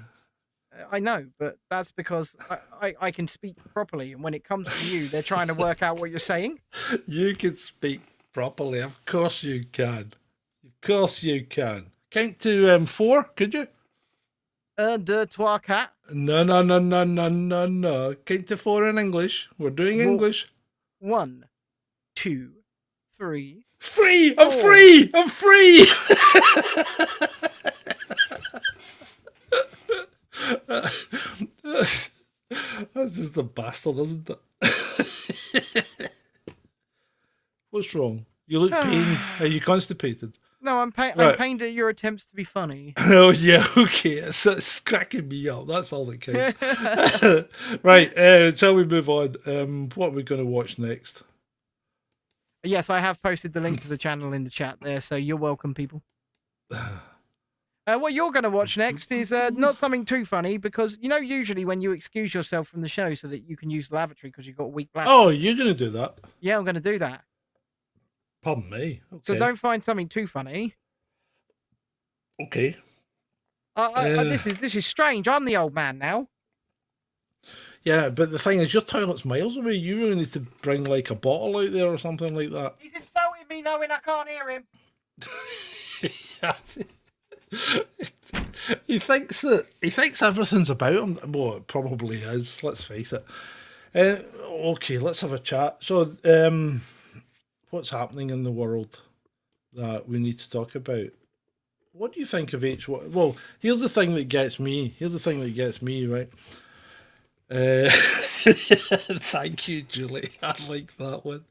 I know, but that's because I can speak properly, and when it comes to you, they're trying to work out what you're saying. You can speak properly, of course you can. Of course you can. Count to 4, could you? 1, 2, 3, 4. No. Count to 4 in English. We're doing Well- English. 1, 2, 3. Free! I'm free! I'm free! That's just a bastard, isn't it? What's wrong? You look pained. Are you constipated? No, I'm Right. pained at your attempts to be funny. Oh, yeah, okay. It's cracking me up. That's all that counts. Right, shall we move on? What are we going to watch next? Yes, I have posted the link to the channel in the chat there, so you're welcome, people. What you're going to watch next is not something too funny, because, you know, usually when you excuse yourself from the show so that you can use the lavatory because you've got a weak bladder. Oh, you're going to do that? Yeah, I'm going to do that. Pardon me. Okay. So don't find something too funny. Okay. This is strange. I'm the old man now. Yeah, but the thing is, your toilet's miles away. You really need to bring, like, a bottle out there or something like that. He's insulting me knowing I can't hear him. He thinks everything's about him. Well, it probably is. Let's face it. Okay, let's have a chat. So, what's happening in the world that we need to talk about? What do you think of H1? Well, here's the thing that gets me. Right? Thank you, Julie. I like that one.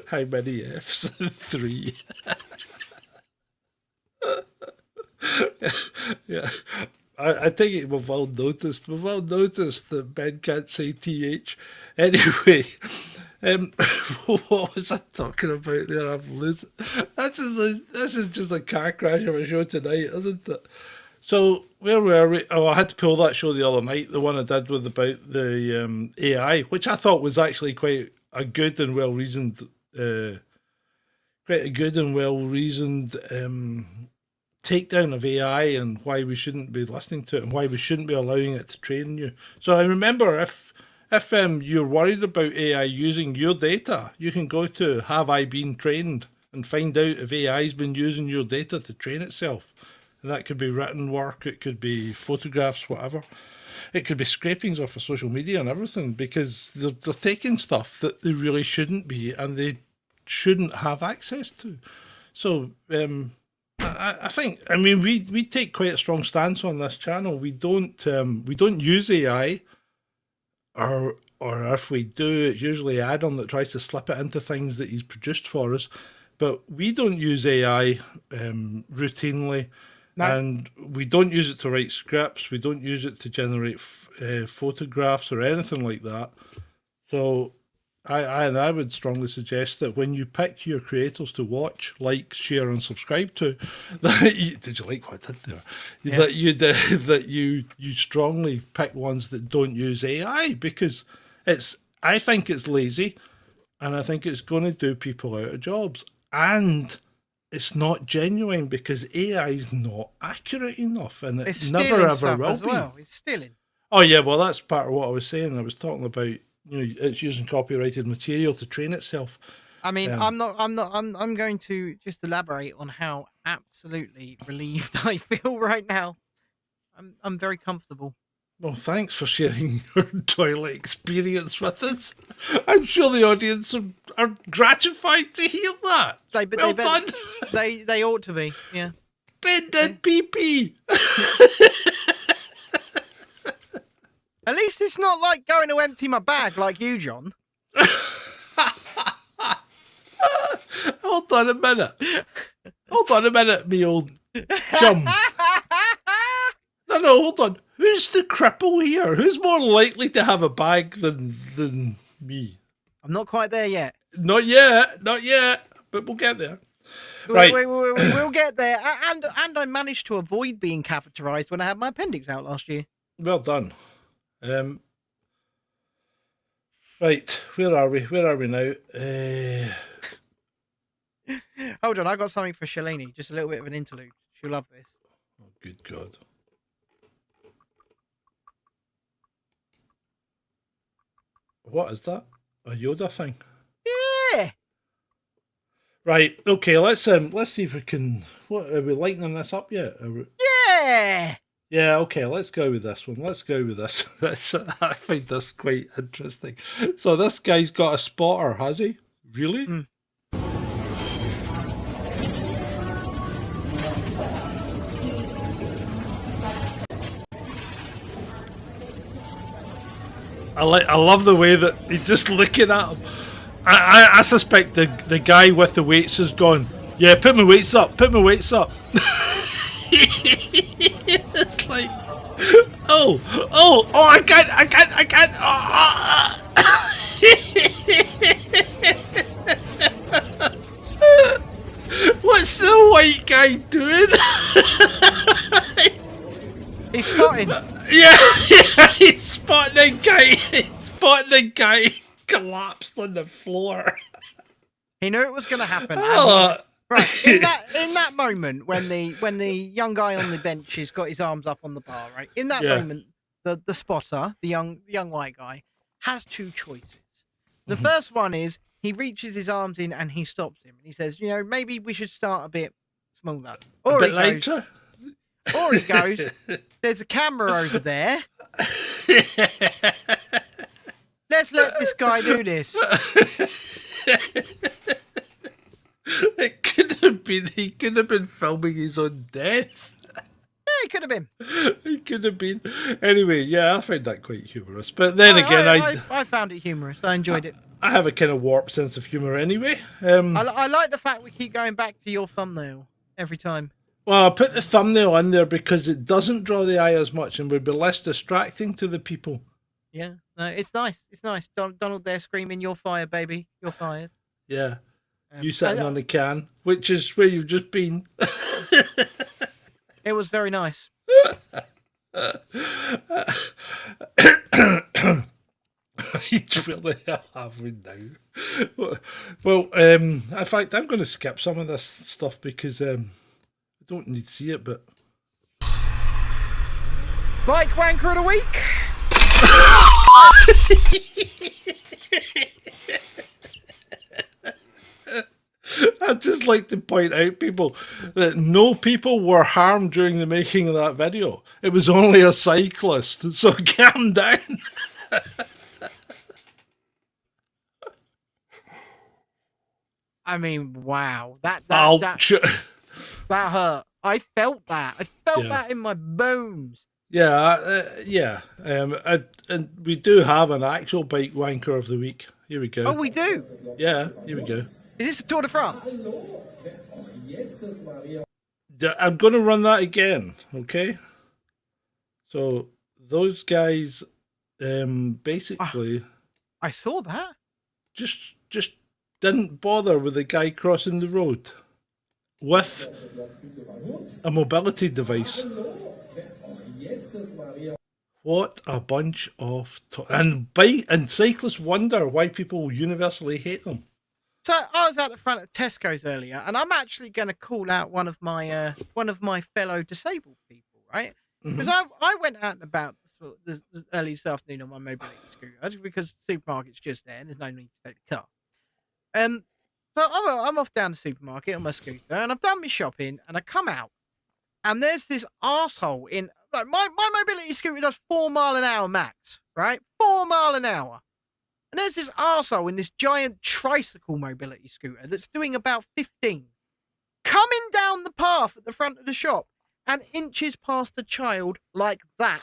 How many Fs? 3. Yeah. I think it we've all noticed that Ben can't say TH. Anyway, what was I talking about there? I'm losing. This is just a car crash of a show tonight, isn't it? So where were we? Oh, I had to pull that show the other night, the one I did with about the AI, which I thought was actually quite a good and well reasoned, takedown of AI and why we shouldn't be listening to it and why we shouldn't be allowing it to train you. So I remember if you're worried about AI using your data, you can go to Have I Been Trained and find out if AI's been using your data to train itself. And that could be written work, it could be photographs, whatever. It could be scrapings off of social media and everything, because they're taking stuff that they really shouldn't be and they shouldn't have access to. So I think, I mean, we take quite a strong stance on this channel. We don't use AI, or if we do, it's usually Adam that tries to slip it into things that he's produced for us. But we don't use AI routinely. No. And we don't use it to write scripts. We don't use it to generate photographs or anything like that. So I would strongly suggest that when you pick your creators to watch, like, share, and subscribe to, that did you like what I did there? Yeah. That you strongly pick ones that don't use AI, because I think it's lazy, and I think it's going to do people out of jobs, and it's not genuine because AI is not accurate enough, and it It's never stealing ever stuff will as be. well. It's stealing. Oh yeah, well that's part of what I was saying. I was talking about, it's using copyrighted material to train itself. I mean, I'm going to just elaborate on how absolutely relieved I feel right now. I'm very comfortable. Well, thanks for sharing your toilet experience with us. I'm sure the audience are gratified to hear that. Well done. They ought to be. Yeah. Ben did pee-pee. At least it's not like going to empty my bag like you, John. Hold on a minute. Me old chum. No, hold on. Who's the cripple here? Who's more likely to have a bag than me? I'm not quite there yet. Not yet, but we'll get there. Right. We'll get there. And I managed to avoid being catheterized when I had my appendix out last year. Well done. Right, where are we now? Hold on, I got something for Shalini. Just a little bit of an interlude. She'll love this. Oh, good God. What is that? A Yoda thing? Yeah. Right, okay, let's see if we can. What, are we lightening this up yet? Yeah. Yeah, okay, let's go with this one. I find this quite interesting. So this guy's got a spotter, has he? Really? Mm. I love the way that he's just looking at him. I suspect the guy with the weights has gone, yeah, put my weights up. It's like, I can't. What's the white guy doing? He's spotting. Yeah, he's spotting a guy collapsed on the floor. He knew it was going to happen. Oh. Right, in that moment when the young guy on the bench has got his arms up on the bar, right? In that moment, the spotter, the young white guy, has two choices. The first one is he reaches his arms in and he stops him. And he says, maybe we should start a bit smaller. Or a bit later. Or he goes, there's a camera over there. Let's let this guy do this. He could have been filming his own death. Yeah, he could have been. He could have been. Anyway, yeah, I find that quite humorous. But then again, I found it humorous. I enjoyed it. I have a kind of warped sense of humour anyway. I like the fact we keep going back to your thumbnail every time. Well, I put the thumbnail in there because it doesn't draw the eye as much and would be less distracting to the people. Yeah, no, it's nice. It's nice. Donald there screaming, "You're fired, baby. You're fired." Yeah. You sitting on a can, which is where you've just been. It was very nice. He's really having now. Well, in fact, I'm going to skip some of this stuff because I don't need to see it, but... Mike Wanker of the Week! I'd just like to point out, people, that no people were harmed during the making of that video. It was only a cyclist, so calm down. I mean, wow. That hurt. I felt that. I felt that in my bones. Yeah. And we do have an actual bike wanker of the week. Here we go. Oh, we do? Yeah, here we go. Is this the Tour de France? I'm going to run that again, okay? So, those guys, basically... I saw that. just didn't bother with the guy crossing the road with a mobility device. What a bunch of and cyclists wonder why people universally hate them. So I was at the front of Tesco's earlier, and I'm actually going to call out one of my fellow disabled people, right? Because I went out and about the early this afternoon on my mobility scooter because the supermarket's just there and there's no need to take the car. So I'm off down the supermarket on my scooter, and I've done my shopping, and I come out, and there's this arsehole in like my mobility scooter does 4 mile an hour max, right? 4 mile an hour. And there's this arsehole in this giant tricycle mobility scooter that's doing about 15. Coming down the path at the front of the shop and inches past a child like that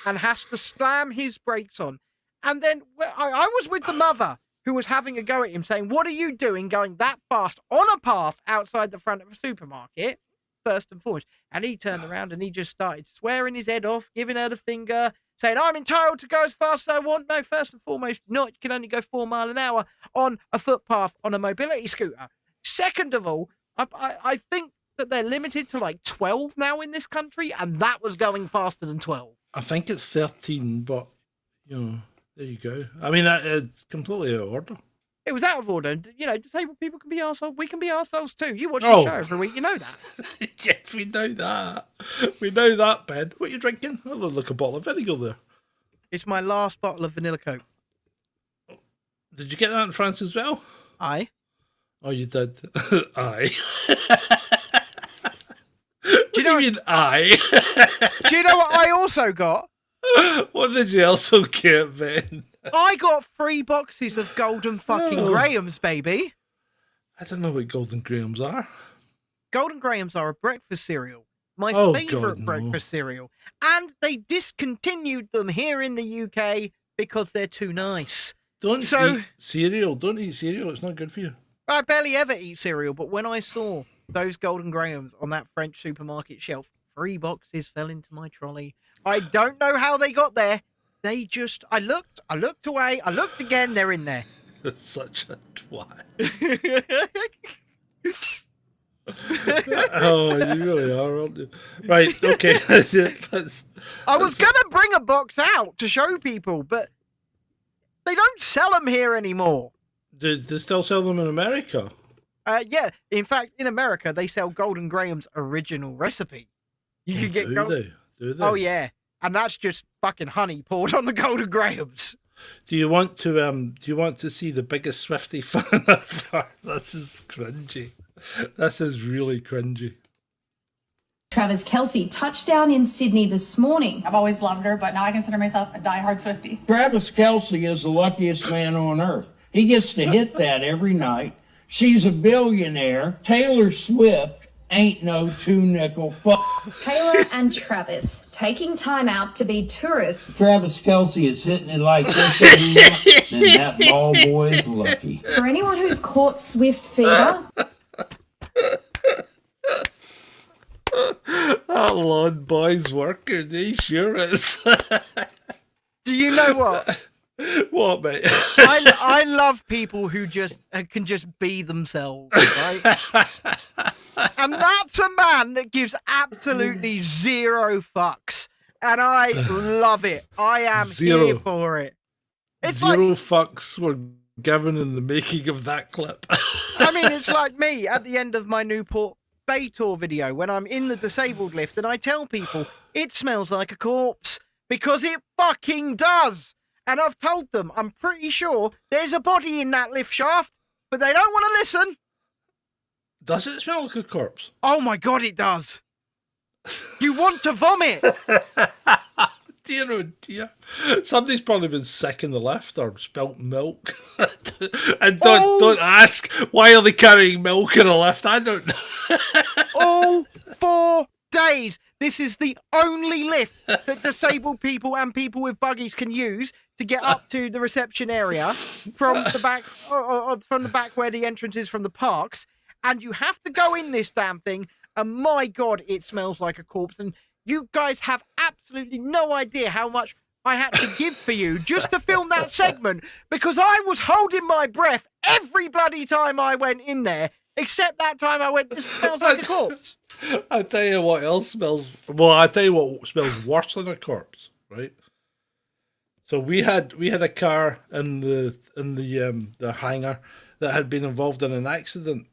and has to slam his brakes on. And then I was with the mother who was having a go at him saying, what are you doing going that fast on a path outside the front of a supermarket? First and foremost. And he turned around and he just started swearing his head off, giving her the finger, saying, I'm entitled to go as fast as I want. No, first and foremost, not. You can only go 4 mile an hour on a footpath on a mobility scooter. Second of all, I think that they're limited to like 12 now in this country, and that was going faster than 12. I think it's 13, but, you know, there you go. I mean, it's completely out of order. It was out of order. You know, disabled people can be arseholes. We can be arseholes too. You watch the show every week, you know that. Yes, we know that. We know that, Ben. What are you drinking? Oh, look, a bottle of vinegar there. It's my last bottle of vanilla Coke. Did you get that in France as well? Aye. Oh, you did? Aye. Do you mean aye? Do you know what I also got? What did you also get, Ben? I got 3 boxes of Golden fucking Grahams, baby. I don't know what Golden Grahams are. Golden Grahams are a breakfast cereal. My favourite breakfast cereal. And they discontinued them here in the UK because they're too nice. Don't eat cereal. Don't eat cereal. It's not good for you. I barely ever eat cereal, but when I saw those Golden Grahams on that French supermarket shelf, 3 boxes fell into my trolley. I don't know how they got there. They just, I looked away, I looked again, they're in there. You're such a twat. Oh, you really are, aren't you? Right, okay. I was going to bring a box out to show people, but they don't sell them here anymore. Do they still sell them in America? Yeah, in fact, in America, they sell Golden Graham's original recipe. You can get Do they? Oh, yeah. And that's just fucking honey poured on the Golden Grahams. Do you want to see the biggest Swiftie fan ever? This is cringy. This is really cringy. Travis Kelce touchdown in Sydney this morning. I've always loved her, but now I consider myself a diehard Swiftie. Travis Kelce is the luckiest man on earth. He gets to hit that every night. She's a billionaire. Taylor Swift ain't no 2-nickel fuck. Taylor and Travis taking time out to be tourists. Travis Kelce is hitting it like this every night, and that ball boy is lucky. For anyone who's caught Swift fever. That lawn boy's working, he sure is. Do you know what? What, mate? I love people who just can just be themselves, right? And that's a man that gives absolutely 0 fucks. And I love it. I am here for it. It's 0 fucks were given in the making of that clip. I mean, it's like me at the end of my Newport Bay Tour video when I'm in the disabled lift and I tell people it smells like a corpse because it fucking does. And I've told them I'm pretty sure there's a body in that lift shaft, but they don't want to listen. Does it smell like a corpse? Oh my God, it does. You want to vomit. Dear oh dear. Somebody's probably been sick in the lift or spilt milk. And don't ask, why are they carrying milk in a lift? I don't know. All 4 days. This is the only lift that disabled people and people with buggies can use to get up to the reception area from the back where the entrance is from the parks. And you have to go in this damn thing. And my God, it smells like a corpse. And you guys have absolutely no idea how much I had to give for you just to film that segment because I was holding my breath every bloody time I went in there, except that time I went, this smells like a corpse. I tell you what else smells. Well, I tell you what smells worse than a corpse, right? So we had a car in the hangar that had been involved in an accident,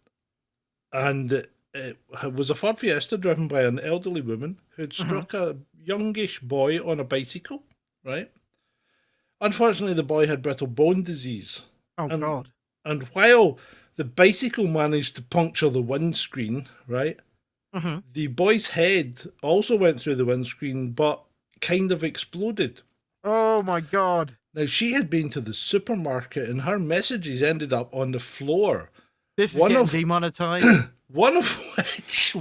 and it was a Ford Fiesta driven by an elderly woman who'd struck a youngish boy on a bicycle, right? Unfortunately, the boy had brittle bone disease. Oh, God. And while the bicycle managed to puncture the windscreen, right, the boy's head also went through the windscreen, but kind of exploded. Oh, my God. Now, she had been to the supermarket and her messages ended up on the floor. This is getting demonetized. One of which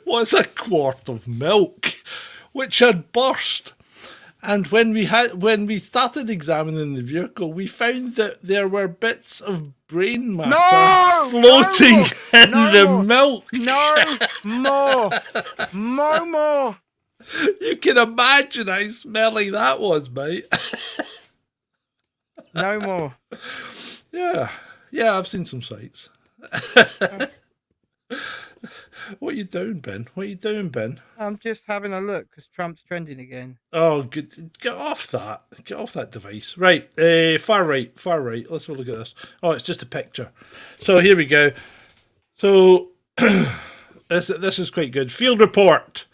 was a quart of milk, which had burst. And when we started examining the vehicle, we found that there were bits of brain matter floating in the milk. No more. You can imagine how smelly that was, mate. No more. Yeah, I've seen some sights. What are you doing, Ben? I'm just having a look because Trump's trending again. Oh, good. Get off that device. Right, far right. Let's have a look at this. Oh, it's just a picture. So here we go. So this is quite good. Field report.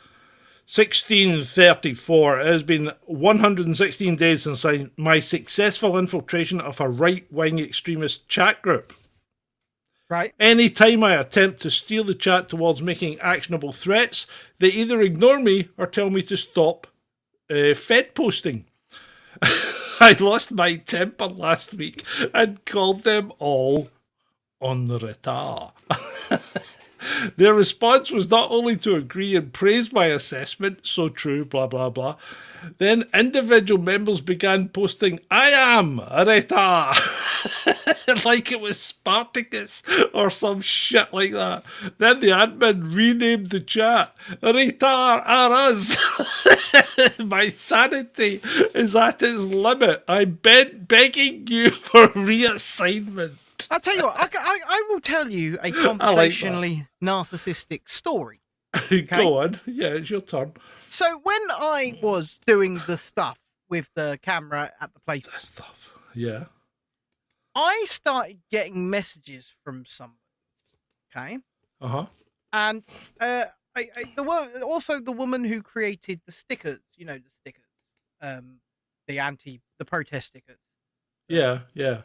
1634. It has been 116 days since my successful infiltration of a right-wing extremist chat group. Right. Any time I attempt to steer the chat towards making actionable threats, they either ignore me or tell me to stop Fed posting. I lost my temper last week and called them all on the retard. Their response was not only to agree and praise my assessment, so true, blah, blah, blah. Then individual members began posting, I am a retard, like it was Spartacus or some shit like that. Then the admin renamed the chat, retard are us. My sanity is at its limit. I'm begging you for reassignment. I'll tell you what, I will tell you a conversationally narcissistic story. Okay? Go on. Yeah, it's your turn. So when I was doing the stuff with the camera at the place, yeah, I started getting messages from someone. Okay. And the woman who created the stickers, the stickers, the protest stickers. Yeah.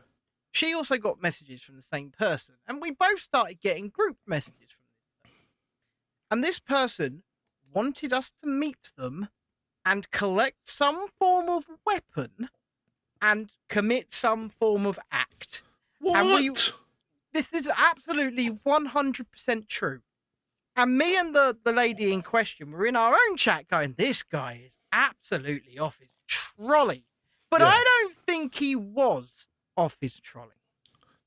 She also got messages from the same person, and we both started getting group messages from this person. And this person wanted us to meet them and collect some form of weapon and commit some form of act. What? And this is absolutely 100% true. And me and the lady in question were in our own chat going, this guy is absolutely off his trolley. But I don't think he was off his trolley.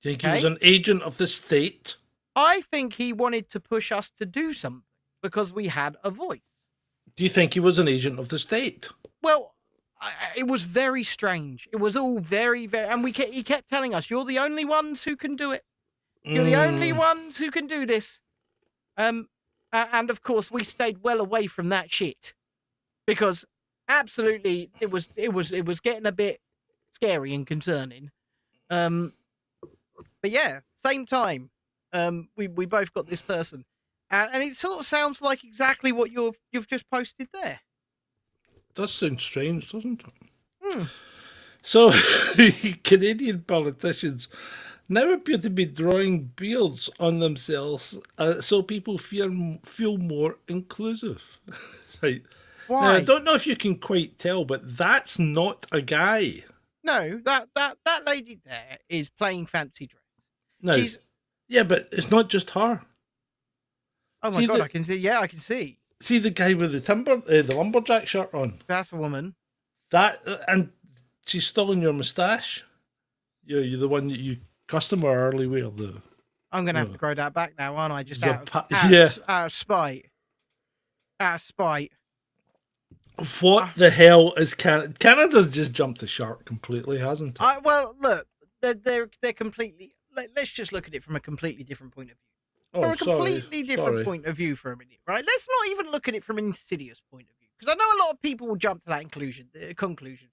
Do you think he was an agent of the state? I think he wanted to push us to do something because we had a voice. Do you think he was an agent of the state? Well, it was very strange. It was all very, very... And he kept telling us, you're the only ones who can do it. You're the only ones who can do this. And of course, we stayed well away from that shit. Because absolutely, it was getting a bit scary and concerning. But yeah, same time, we both got this person, and it sort of sounds like exactly what you've just posted there. Does sound strange, doesn't it? So, Canadian politicians now appear to be drawing beards on themselves so people feel more inclusive. Right. Why? Now, I don't know if you can quite tell, but that's not a guy. No, that lady there is playing fancy dress. No. Yeah, but it's not just her. Oh my God, I can see. Yeah, I can see. See the guy with the lumberjack shirt on? That's a woman. And she's stolen your moustache. You're the one that you customarily wear. I'm going to have to grow that back now, aren't I? Just out of spite. Out of spite. What the hell is Canada? Canada's just jumped the shark completely, hasn't it? Well, look, they're completely. Let's just look at it from a completely different point of view. From a completely different point of view for a minute, right? Let's not even look at it from an Insidious point of view, because I know a lot of people will jump to that conclusion.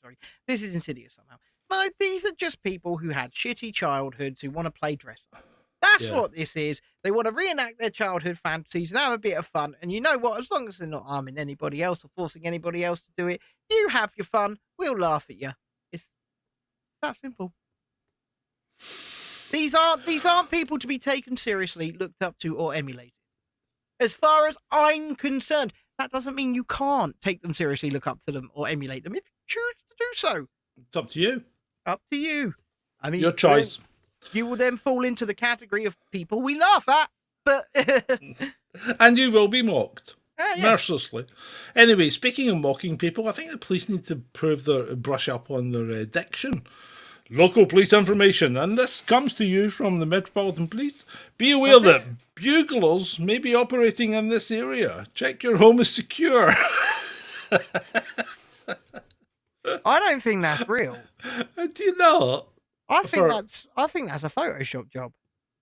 Sorry, this is Insidious somehow. No, these are just people who had shitty childhoods who want to play dress up. That's what this is. They want to reenact their childhood fantasies and have a bit of fun. And you know what? As long as they're not harming anybody else or forcing anybody else to do it, you have your fun. We'll laugh at you. It's that simple. These aren't people to be taken seriously, looked up to, or emulated. As far as I'm concerned, that doesn't mean you can't take them seriously, look up to them, or emulate them if you choose to do so. It's up to you. Up to you. I mean, your choice. You will then fall into the category of people we laugh at, but and you will be mocked. Yeah. Mercilessly. Anyway, speaking of mocking people, I think the police need to brush up on their diction. Local police information, and this comes to you from the Metropolitan Police. Be aware that buglers may be operating in this area. Check your home is secure. I don't think that's real. Do you not? I think that's a Photoshop job.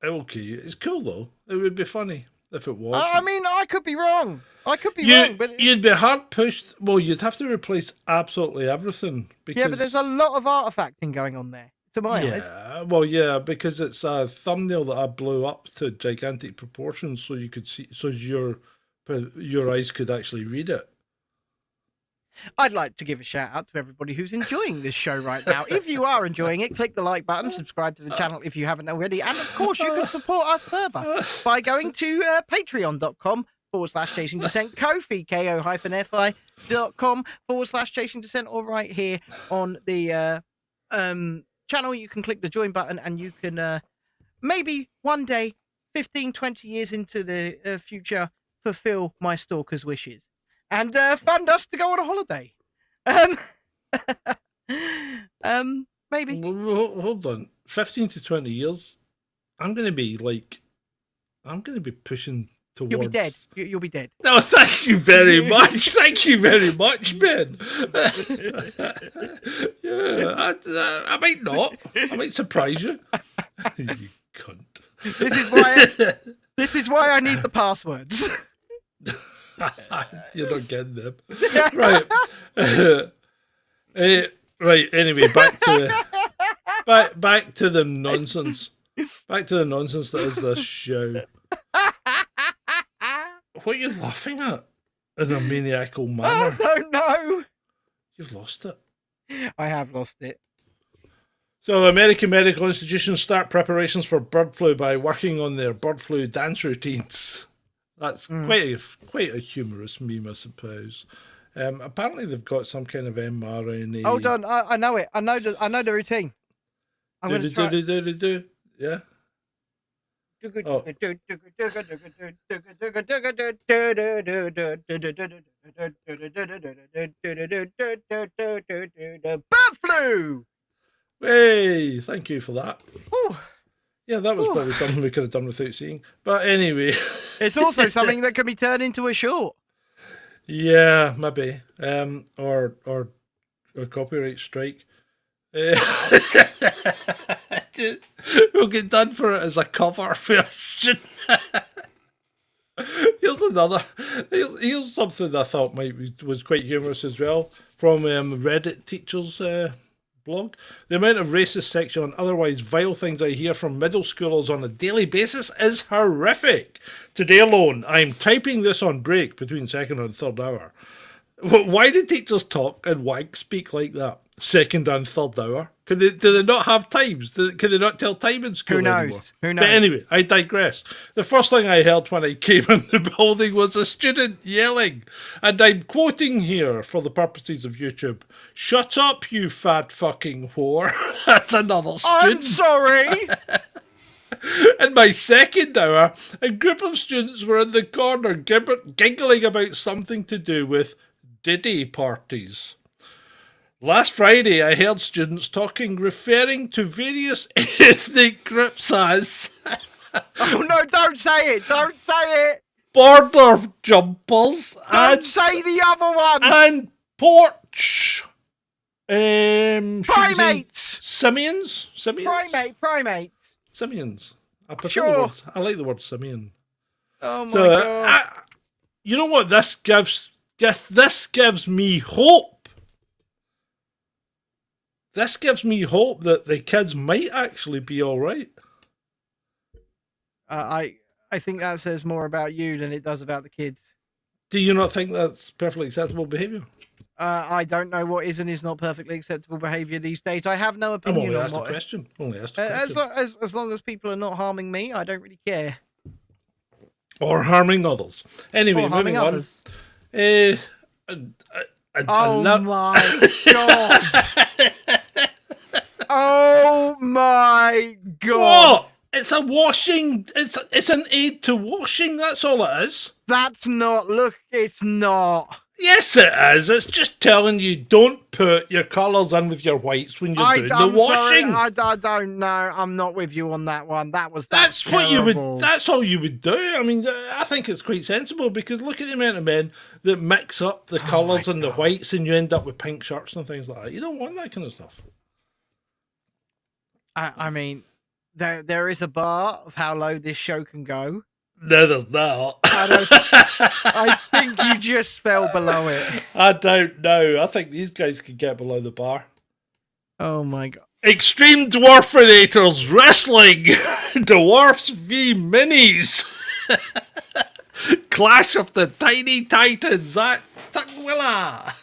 Okay, it's cool though. It would be funny if it was. I mean, I could be wrong. Wrong, but you'd be hard pushed. Well, you'd have to replace absolutely everything. Because, yeah, but there's a lot of artifacting going on there. To my eyes. Yeah, well, yeah, because it's a thumbnail that I blew up to gigantic proportions, so you could see, so your eyes could actually read it. I'd like to give a shout out to everybody who's enjoying this show right now. If you are enjoying it, click the like button, subscribe to the channel if you haven't already, and of course you can support us further by going to patreon.com/chasing descent, Ko-fi, ko-fi.com/chasing descent, or right here on the channel. You can click the join button and you can maybe one day, 15, 20 years into the future, fulfill my stalker's wishes and fund us to go on a holiday. Maybe. Hold on. 15 to 20 years, I'm going to be pushing towards... You'll be dead. You'll be dead. No, thank you very much. Thank you very much, Ben. Yeah, I might not. I might surprise you. You cunt. This is why I need the passwords. You're not getting them. Right. Right, anyway, back to the nonsense. Back to the nonsense that is this show. What are you laughing at in a maniacal manner? I don't know. You've lost it. I have lost it. So, American medical institutions start preparations for bird flu by working on their bird flu dance routines. That's quite a humorous meme, I suppose. Apparently, they've got some kind of mRNA. Hold on, I know it. I know the routine. I'm going to try. Yeah. Oh. Bird flu. Hey, thank you for that. Ooh. Yeah, that was probably something we could have done without seeing. But anyway. It's also something that can be turned into a short. Yeah, maybe. Or copyright strike. We'll get done for it as a cover version. Here's something I thought was quite humorous as well from Reddit teachers blog. The amount of racist, sexual and otherwise vile things I hear from middle schoolers on a daily basis is horrific. Today alone, I'm typing this on break between second and third hour. Why do teachers talk and wank speak like that? Second and third hour? Do they not have times? Can they not tell time in school anymore? Who knows? But anyway, I digress. The first thing I heard when I came in the building was a student yelling, and I'm quoting here for the purposes of YouTube, "Shut up, you fat fucking whore." That's another student. I'm sorry. In my second hour, a group of students were in the corner giggling about something to do with Diddy parties. Last Friday, I heard students talking, referring to various ethnic groups as... Oh no, don't say it! Don't say it! Border jumpers. Don't say the other one! And porch. Should we say Primates! Simians? Primates. Simians. I prefer Sure. the word. I like the word simian. Oh my So, god. you know what this gives? This gives me hope. This gives me hope that the kids might actually be all right. I think that says more about you than it does about the kids. Do you not think that's perfectly acceptable behaviour? I don't know what is and is not perfectly acceptable behaviour these days. I have no I'm opinion only on asked a what. question. Only asked a question. As long as people are not harming me, I don't really care. Or harming others. Anyway, Or harming moving others. on. Oh my god! Oh my god! What? It's a washing. It's an aid to washing. That's all it is. That's not. Look, it's not. Yes, it is. It's just telling you don't put your colours in with your whites when you're doing the washing. Sorry, I don't know. I'm not with you on that one. That's what you terrible. would. That's all you would do. I mean, I think it's quite sensible because look at the amount of men that mix up the colours and the whites, and you end up with pink shirts and things like that. You don't want that kind of stuff. I mean, there is a bar of how low this show can go. No, there's not. I think you just fell below it. I don't know. I think these guys could get below the bar. Oh my god. Extreme Dwarfinators Wrestling. Dwarfs v Minis. Clash of the Tiny Titans at Tukwila.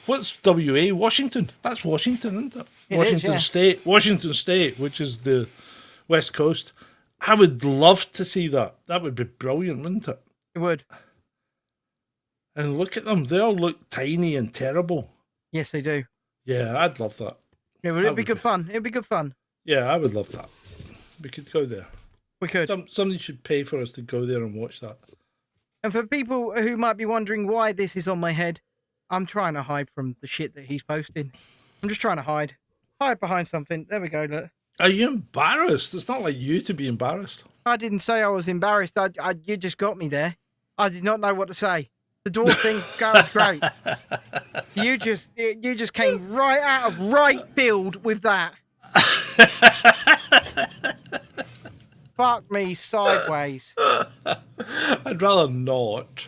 What's WA? Washington. That's Washington, isn't it? Washington State. Washington State, which is the West Coast. I would love to see that. That would be brilliant, wouldn't it? It would. And look at them. They all look tiny and terrible. Yes, they do. Yeah, I'd love that. Yeah, well, it'd be good fun. It'd be good fun. Yeah, I would love that. We could go there. We could. Somebody should pay for us to go there and watch that. And for people who might be wondering why this is on my head, I'm trying to hide from the shit that he's posting. I'm just trying to hide. Hide behind something. There we go, look. Are you embarrassed? It's not like you to be embarrassed. I didn't say I was embarrassed. You just got me there. I did not know what to say. The dwarf thing goes great. You just came right out of right field with that. Fuck me sideways. I'd rather not.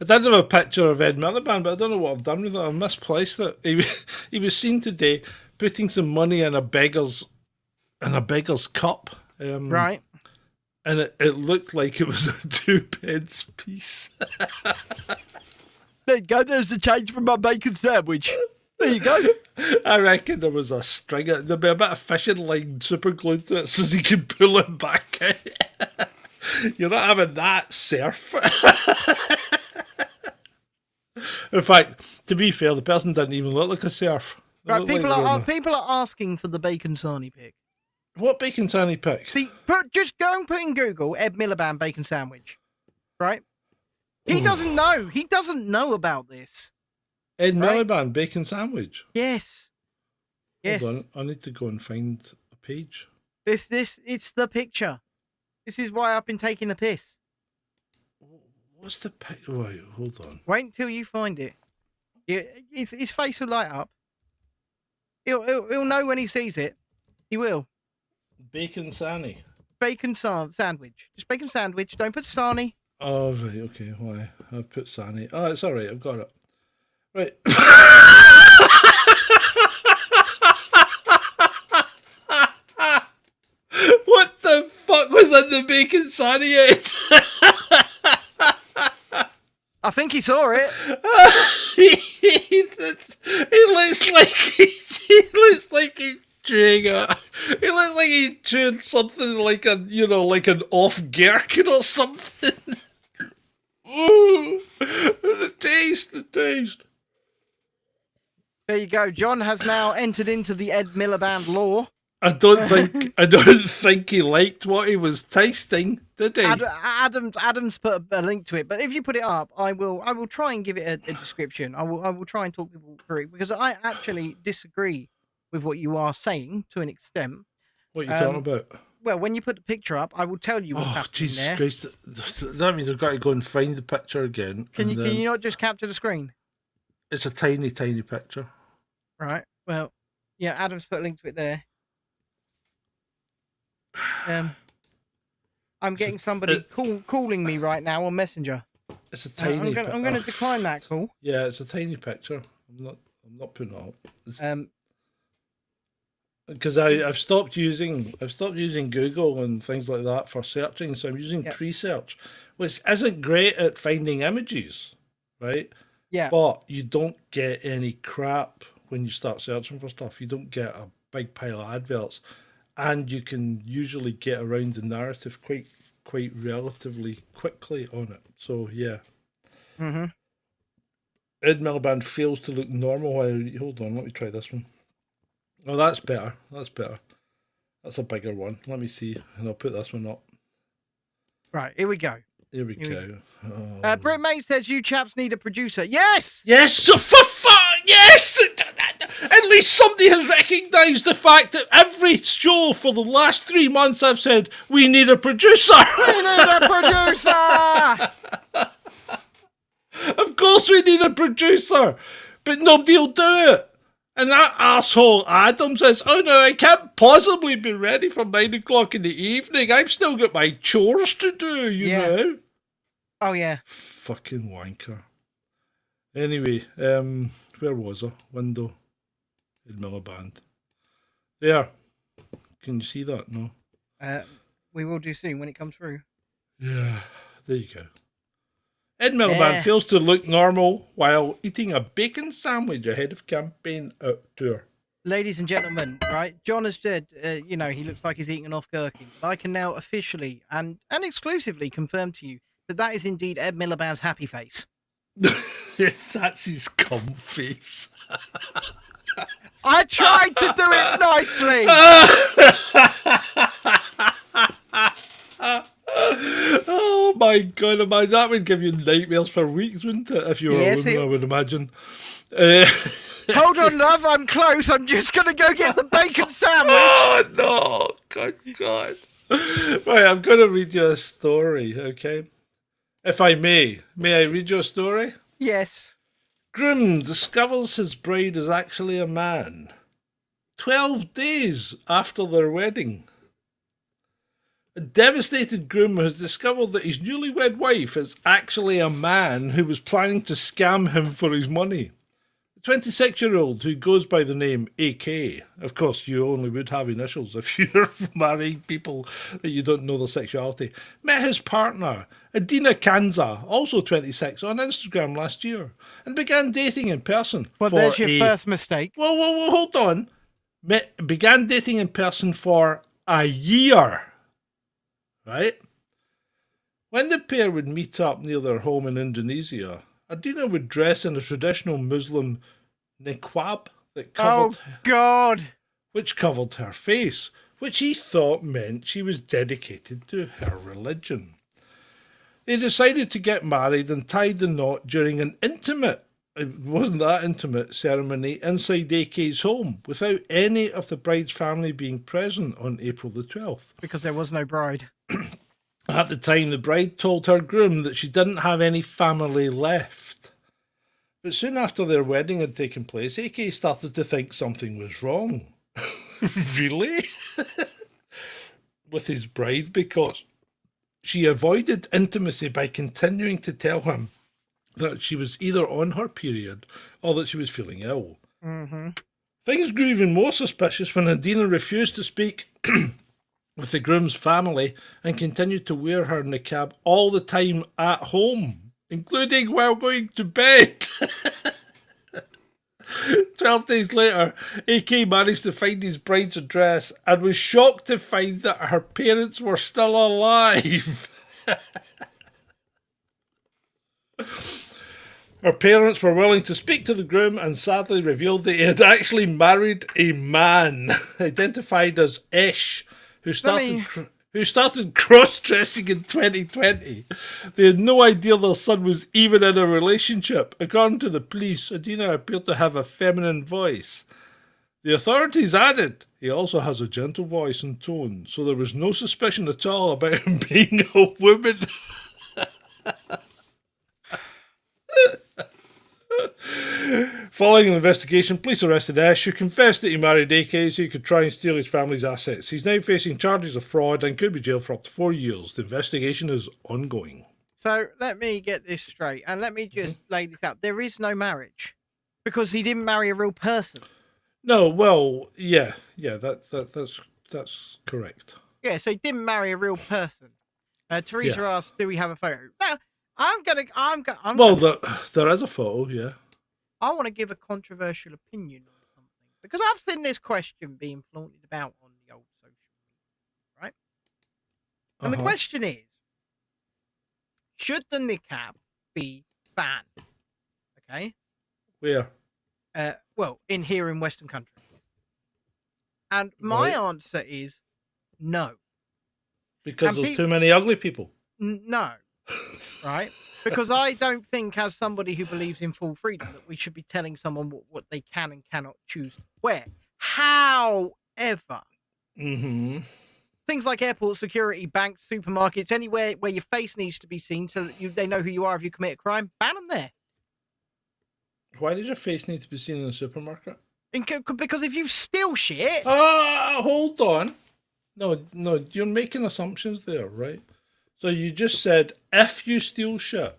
I did have a picture of Ed Miliband, but I don't know what I've done with it. I've misplaced it. He was seen today putting some money in a beggar's cup. Right. And it looked like it was a 2-pence piece. There you go. There's the change from my bacon sandwich. There you go. I reckon there was a string. There'd be a bit of fishing line super glued to it so he could pull it back out. You're not having that, surf. In fact, to be fair, the person didn't even look like a surf. Right, people are asking for the bacon sarnie pic. What bacon sarnie pic? See, just go and put in Google Ed Miliband bacon sandwich. Right? He doesn't know. He doesn't know about this. Ed Miliband bacon sandwich. Yes. Yes. Hold on, I need to go and find a page. It's the picture. This is why I've been taking a piss. What's the pic? Wait, hold on. Wait until you find it. Yeah, his face will light up. He'll know when he sees it. He will. Bacon sarnie. Bacon sandwich. Just bacon sandwich. Don't put sarnie. Oh, right, okay. Why? I've put sarnie. Oh, it's all right. I've got it. Right. What the fuck was in the bacon sarnie yet? I think he saw it. He looks like he's chewing it. He looks like he's chewing something like like an off gherkin or something. Ooh, the taste. There you go. John has now entered into the Ed Miliband law. I don't think he liked what he was tasting, did he? Adam's put a link to it, but if you put it up, I will try and give it a description. I will try and talk people through it because I actually disagree with what you are saying to an extent. What are you talking about? Well, when you put the picture up, I will tell you what's happening Jesus there. Christ. That means I've got to go and find the picture again. Can you not just capture the screen? It's a tiny, tiny picture. Right. Well, yeah, Adam's put a link to it there. I'm getting somebody calling me right now on Messenger. It's a tiny. I'm going to decline that call. Yeah, it's a tiny picture. I'm not putting it up. Because I've stopped using Google and things like that for searching, so I'm using pre-search, which isn't great at finding images, right? Yeah. But you don't get any crap when you start searching for stuff. You don't get a big pile of adverts, and you can usually get around the narrative quite relatively quickly on it. So yeah. Mm-hmm. Ed Miliband fails to look normal while... Hold on, let me try this one. Oh, that's better. That's a bigger one. Let me see, and I'll put this one up. Right, here we go. Here we go. Britt May says you chaps need a producer. Yes! Yes! For fuck! Yes! At least somebody has recognised the fact that every show for the last 3 months I've said, we need a producer! We need a producer! Of course we need a producer! But nobody will do it! And that asshole Adam says, oh no, I can't possibly be ready for 9 o'clock in the evening. I've still got my chores to do, you know? Oh, yeah. Fucking wanker. Anyway, where was I? Window. In Miliband. There. Can you see that? No? We will do soon when it comes through. Yeah, there you go. Ed Miliband fails to look normal while eating a bacon sandwich ahead of campaign tour. Ladies and gentlemen, right? John has said, he looks like he's eating an off gherkin. I can now officially and exclusively confirm to you that is indeed Ed Miliband's happy face. That's his cum face. I tried to do it nicely. Oh my god, imagine that would give you nightmares for weeks, wouldn't it? If you were a woman, I would imagine. Hold on, love, I'm close. I'm just going to go get the bacon sandwich. Oh no, God. Right, I'm going to read you a story, okay? If I may I read you a story? Yes. Groom discovers his bride is actually a man 12 days after their wedding. A devastated groom has discovered that his newlywed wife is actually a man who was planning to scam him for his money. The 26-year-old, who goes by the name AK, of course you only would have initials if you're marrying people that you don't know their sexuality, met his partner, Adina Kanza, also 26, on Instagram last year, and began dating in person. Well, there's your first mistake. Whoa, hold on. Began dating in person for a year. Right? When the pair would meet up near their home in Indonesia, Adina would dress in a traditional Muslim niqab that which covered her face, which he thought meant she was dedicated to her religion. They decided to get married and tied the knot during an intimate, it wasn't that intimate, ceremony inside AK's home, without any of the bride's family being present on April the 12th. Because there was no bride. At the time, the bride told her groom that she didn't have any family left. But soon after their wedding had taken place, AK started to think something was wrong. Really? With his bride, because she avoided intimacy by continuing to tell him that she was either on her period or that she was feeling ill. Mm-hmm. Things grew even more suspicious when Adina refused to speak with the groom's family and continued to wear her niqab all the time at home, including while going to bed. 12 days later, AK managed to find his bride's address and was shocked to find that her parents were still alive. Her parents were willing to speak to the groom and sadly revealed that he had actually married a man identified as Ish, who started cross-dressing in 2020. They had no idea their son was even in a relationship. According to the police, Adina appeared to have a feminine voice. The authorities added he also has a gentle voice and tone, so there was no suspicion at all about him being a woman. Following an investigation, police arrested Ash, who confessed that he married AK so he could try and steal his family's assets. He's now facing charges of fraud and could be jailed for up to 4 years. The investigation is ongoing. So let me get this straight, and let me just lay this out. There is no marriage, because he didn't marry a real person. No, well, yeah, that's correct. Yeah, so he didn't marry a real person. Teresa asked, "Do we have a photo?" Now, Well, there is a photo, yeah. I want to give a controversial opinion on something because I've seen this question being flaunted about on the old social media, right? And the question is, should the niqab be banned? Okay. Where? Well, here in Western countries. And my answer is no. Because there's too many ugly people. No. Right? Because I don't think, as somebody who believes in full freedom, that we should be telling someone what they can and cannot choose to wear. However, things like airport security, banks, supermarkets, anywhere where your face needs to be seen so that they know who you are if you commit a crime, ban them there. Why does your face need to be seen in the supermarket? Because if you steal shit... hold on. No, you're making assumptions there, right? So you just said, if you steal shit,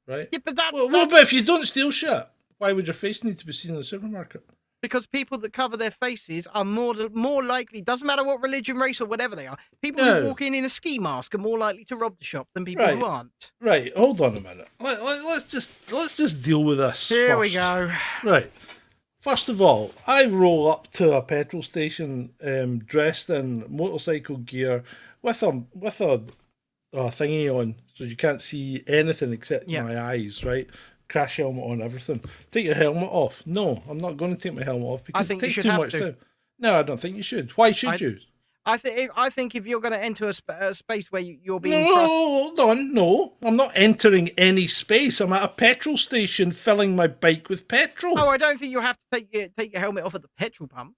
right? Yeah, but that's... Well, but if you don't steal shit, why would your face need to be seen in the supermarket? Because people that cover their faces are more likely, doesn't matter what religion, race, or whatever they are, people who walk in a ski mask are more likely to rob the shop than people who aren't. Right, hold on a minute. Let's just deal with this. Here first. we go. Right. First of all, I roll up to a petrol station dressed in motorcycle gear with a thingy on, so you can't see anything except my eyes, right? Crash helmet on, everything. Take your helmet off. No, I'm not going to take my helmet off because it takes too much time. No, I don't think you should. Why should you? I think if you're going to enter a space where you're being hold on, no, I'm not entering any space. I'm at a petrol station filling my bike with petrol. Oh, I don't think you have to take your helmet off at the petrol pump,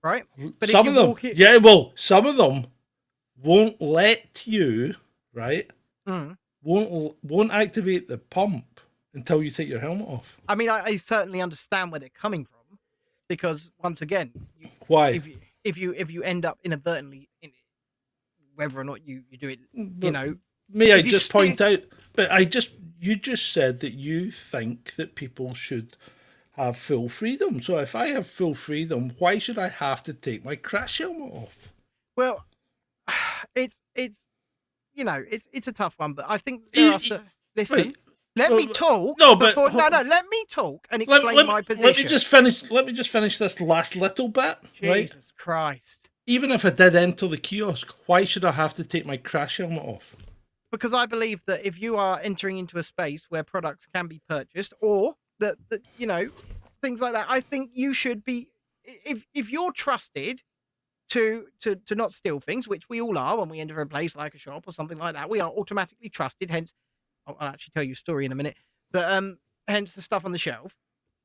right? But some of them, some of them won't let you, right? Won't activate the pump until you take your helmet off. I mean, I certainly understand where they're coming from, because once again, why? If you end up inadvertently in it, whether or not you do it, May I just point out? But you just said that you think that people should have full freedom. So if I have full freedom, why should I have to take my crash helmet off? Well, it's a tough one, but I think there are listen. Wait. Let me talk. Let me talk and explain my position. Let me just finish this last little bit. Jesus Christ! Even if I did enter the kiosk, why should I have to take my crash helmet off? Because I believe that if you are entering into a space where products can be purchased, or that things like that, I think you should be. If you're trusted to not steal things, which we all are when we enter a place like a shop or something like that, we are automatically trusted. Hence, I'll actually tell you a story in a minute, but hence the stuff on the shelf.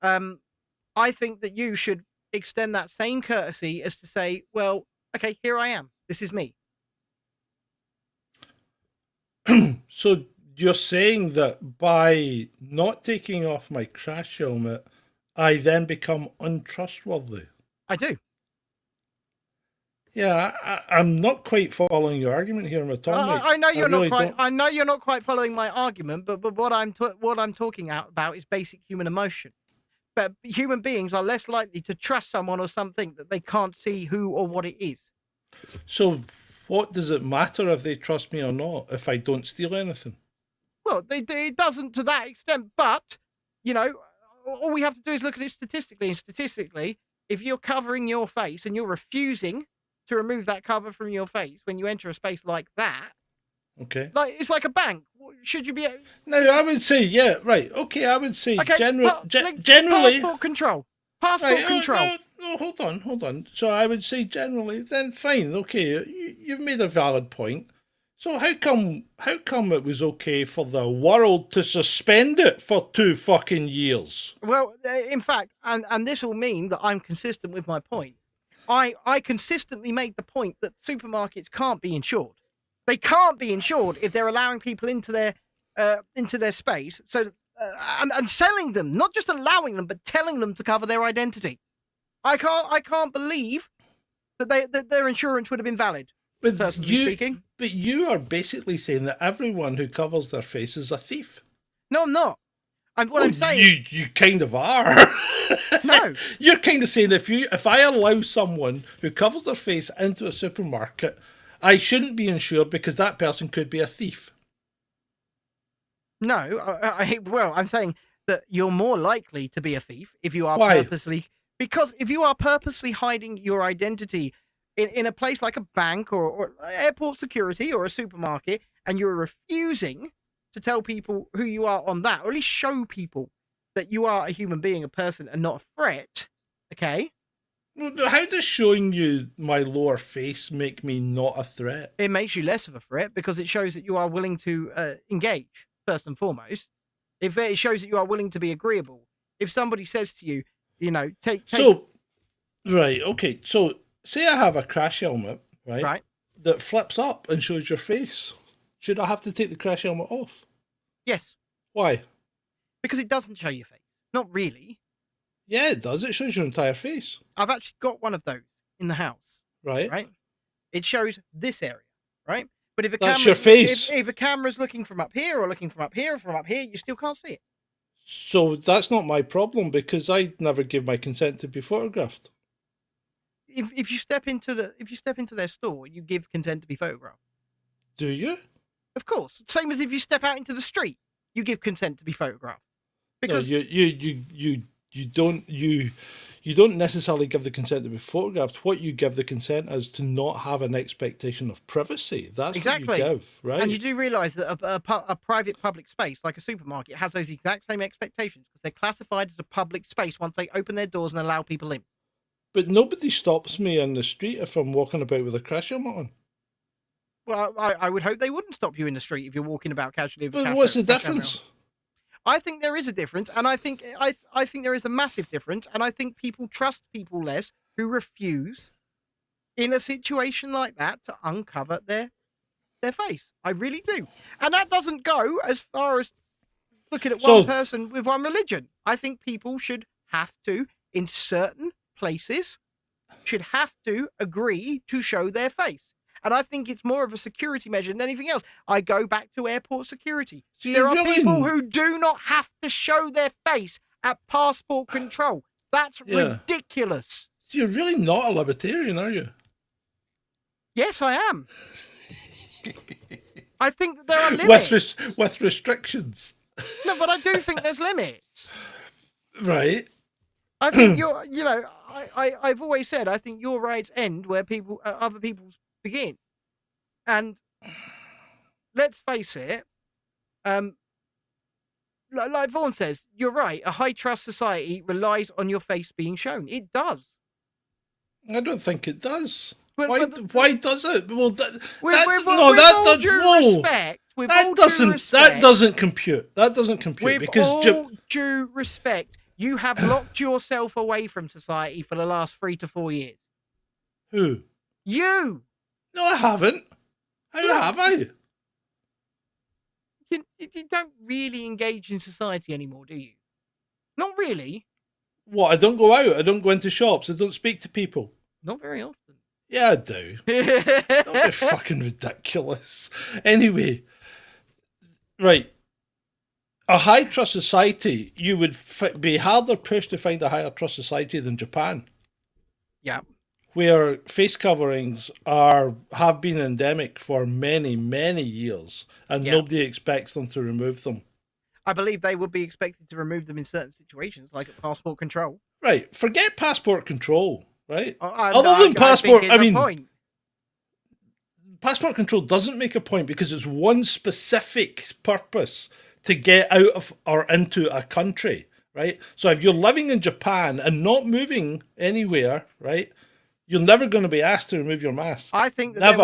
I think that you should extend that same courtesy as to say, well, okay, here I am. This is me. So you're saying that by not taking off my crash helmet, I then become untrustworthy? I do. Yeah, I'm not quite following your argument here, Tommy. I know you're not quite. I know you're not quite following my argument, but what I'm talking about is basic human emotion. But human beings are less likely to trust someone or something that they can't see who or what it is. So, what does it matter if they trust me or not if I don't steal anything? Well, it doesn't to that extent, but all we have to do is look at it statistically. And statistically, if you're covering your face and you're refusing to remove that cover from your face when you enter a space like that. Okay. It's like a bank. Should you be? No, I would say okay. I would say generally passport control. Passport control. No, hold on. So I would say generally, then fine. Okay, you've made a valid point. So how come it was okay for the world to suspend it for 2 fucking years? Well, in fact, and this will mean that I'm consistent with my point. I consistently made the point that supermarkets can't be insured. They can't be insured if they're allowing people into their space. So and selling them, not just allowing them, but telling them to cover their identity. I can't believe that their insurance would have been valid. Personally speaking. But you are basically saying that everyone who covers their face is a thief. No, I'm not. I'm saying you kind of are. No. You're kind of saying if I allow someone who covers their face into a supermarket, I shouldn't be insured because that person could be a thief. No, I'm saying that you're more likely to be a thief if you are Why? because if you are purposely hiding your identity in a place like a bank or airport security or a supermarket, and you're refusing to tell people who you are on that, or at least show people that you are a human being, a person, and not a threat, okay? How does showing you my lower face make me not a threat? It makes you less of a threat because it shows that you are willing to engage, first and foremost. It shows that you are willing to be agreeable. If somebody says to you, take... So, right, okay, so say I have a crash helmet, right, that flips up and shows your face. Should I have to take the crash helmet off? Yes. Why? Because it doesn't show your face. Not really. Yeah, it does. It shows your entire face. I've actually got one of those in the house. Right. Right. It shows this area. Right. But if That's your face. If a camera's looking from up here or looking from up here or from up here, you still can't see it. So that's not my problem because I never give my consent to be photographed. If you step into their store, you give consent to be photographed. Do you? Of course. Same as if you step out into the street, you give consent to be photographed. Because no, you don't necessarily give the consent to be photographed. What you give the consent is to not have an expectation of privacy. That's exactly what you give, right? And you do realise that a private public space like a supermarket has those exact same expectations because they're classified as a public space once they open their doors and allow people in. But nobody stops me on the street if I'm walking about with a crash helmet on. Well, I would hope they wouldn't stop you in the street if you're walking about casually. But what's the difference? I think there is a difference, and I think there is a massive difference, and I think people trust people less who refuse, in a situation like that, to uncover their face. I really do, and that doesn't go as far as looking at one person with one religion. I think people should have to, in certain places, should have to agree to show their face. And I think it's more of a security measure than anything else. I go back to airport security. So there are people who do not have to show their face at passport control. That's ridiculous. So you're really not a libertarian, are you? Yes, I am. I think that there are limits. With restrictions. No, but I do think there's limits. Right. I think I've always said, I think your rights end where other people's begin. And let's face it, like Vaughan says, you're right, a high trust society relies on your face being shown. It does. I don't think it does. Why does it? Well, that doesn't compute. That doesn't compute with because all due respect, you have locked yourself away from society for the last 3 to 4 years. Who? You. No, I haven't. How have I? You don't really engage in society anymore, do you? Not really. What? I don't go out. I don't go into shops. I don't speak to people. Not very often. Yeah, I do. Don't be fucking ridiculous. Anyway, right. A high trust society, you would be harder pushed to find a higher trust society than Japan. Yeah. Where face coverings have been endemic for many, many years, and nobody expects them to remove them. I believe they would be expected to remove them in certain situations, like at passport control. Right. Forget passport control, right? Other than passport, I mean, passport control doesn't make a point because it's one specific purpose to get out of or into a country, right? So if you're living in Japan and not moving anywhere, right? You're never going to be asked to remove your mask. I think that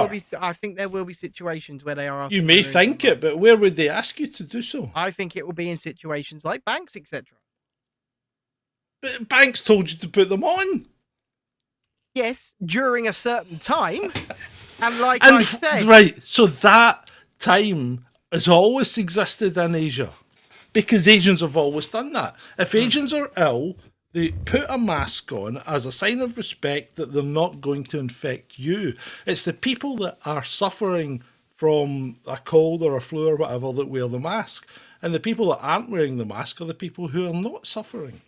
there will be situations where they are. You may think it, but where would they ask you to do so? I think it will be in situations like banks, etc. But banks told you to put them on. Yes, during a certain time, and I said, right. So that time has always existed in Asia. because Asians have always done that. If Asians are ill, they put a mask on as a sign of respect that they're not going to infect you. It's the people that are suffering from a cold or a flu or whatever that wear the mask. And the people that aren't wearing the mask are the people who are not suffering.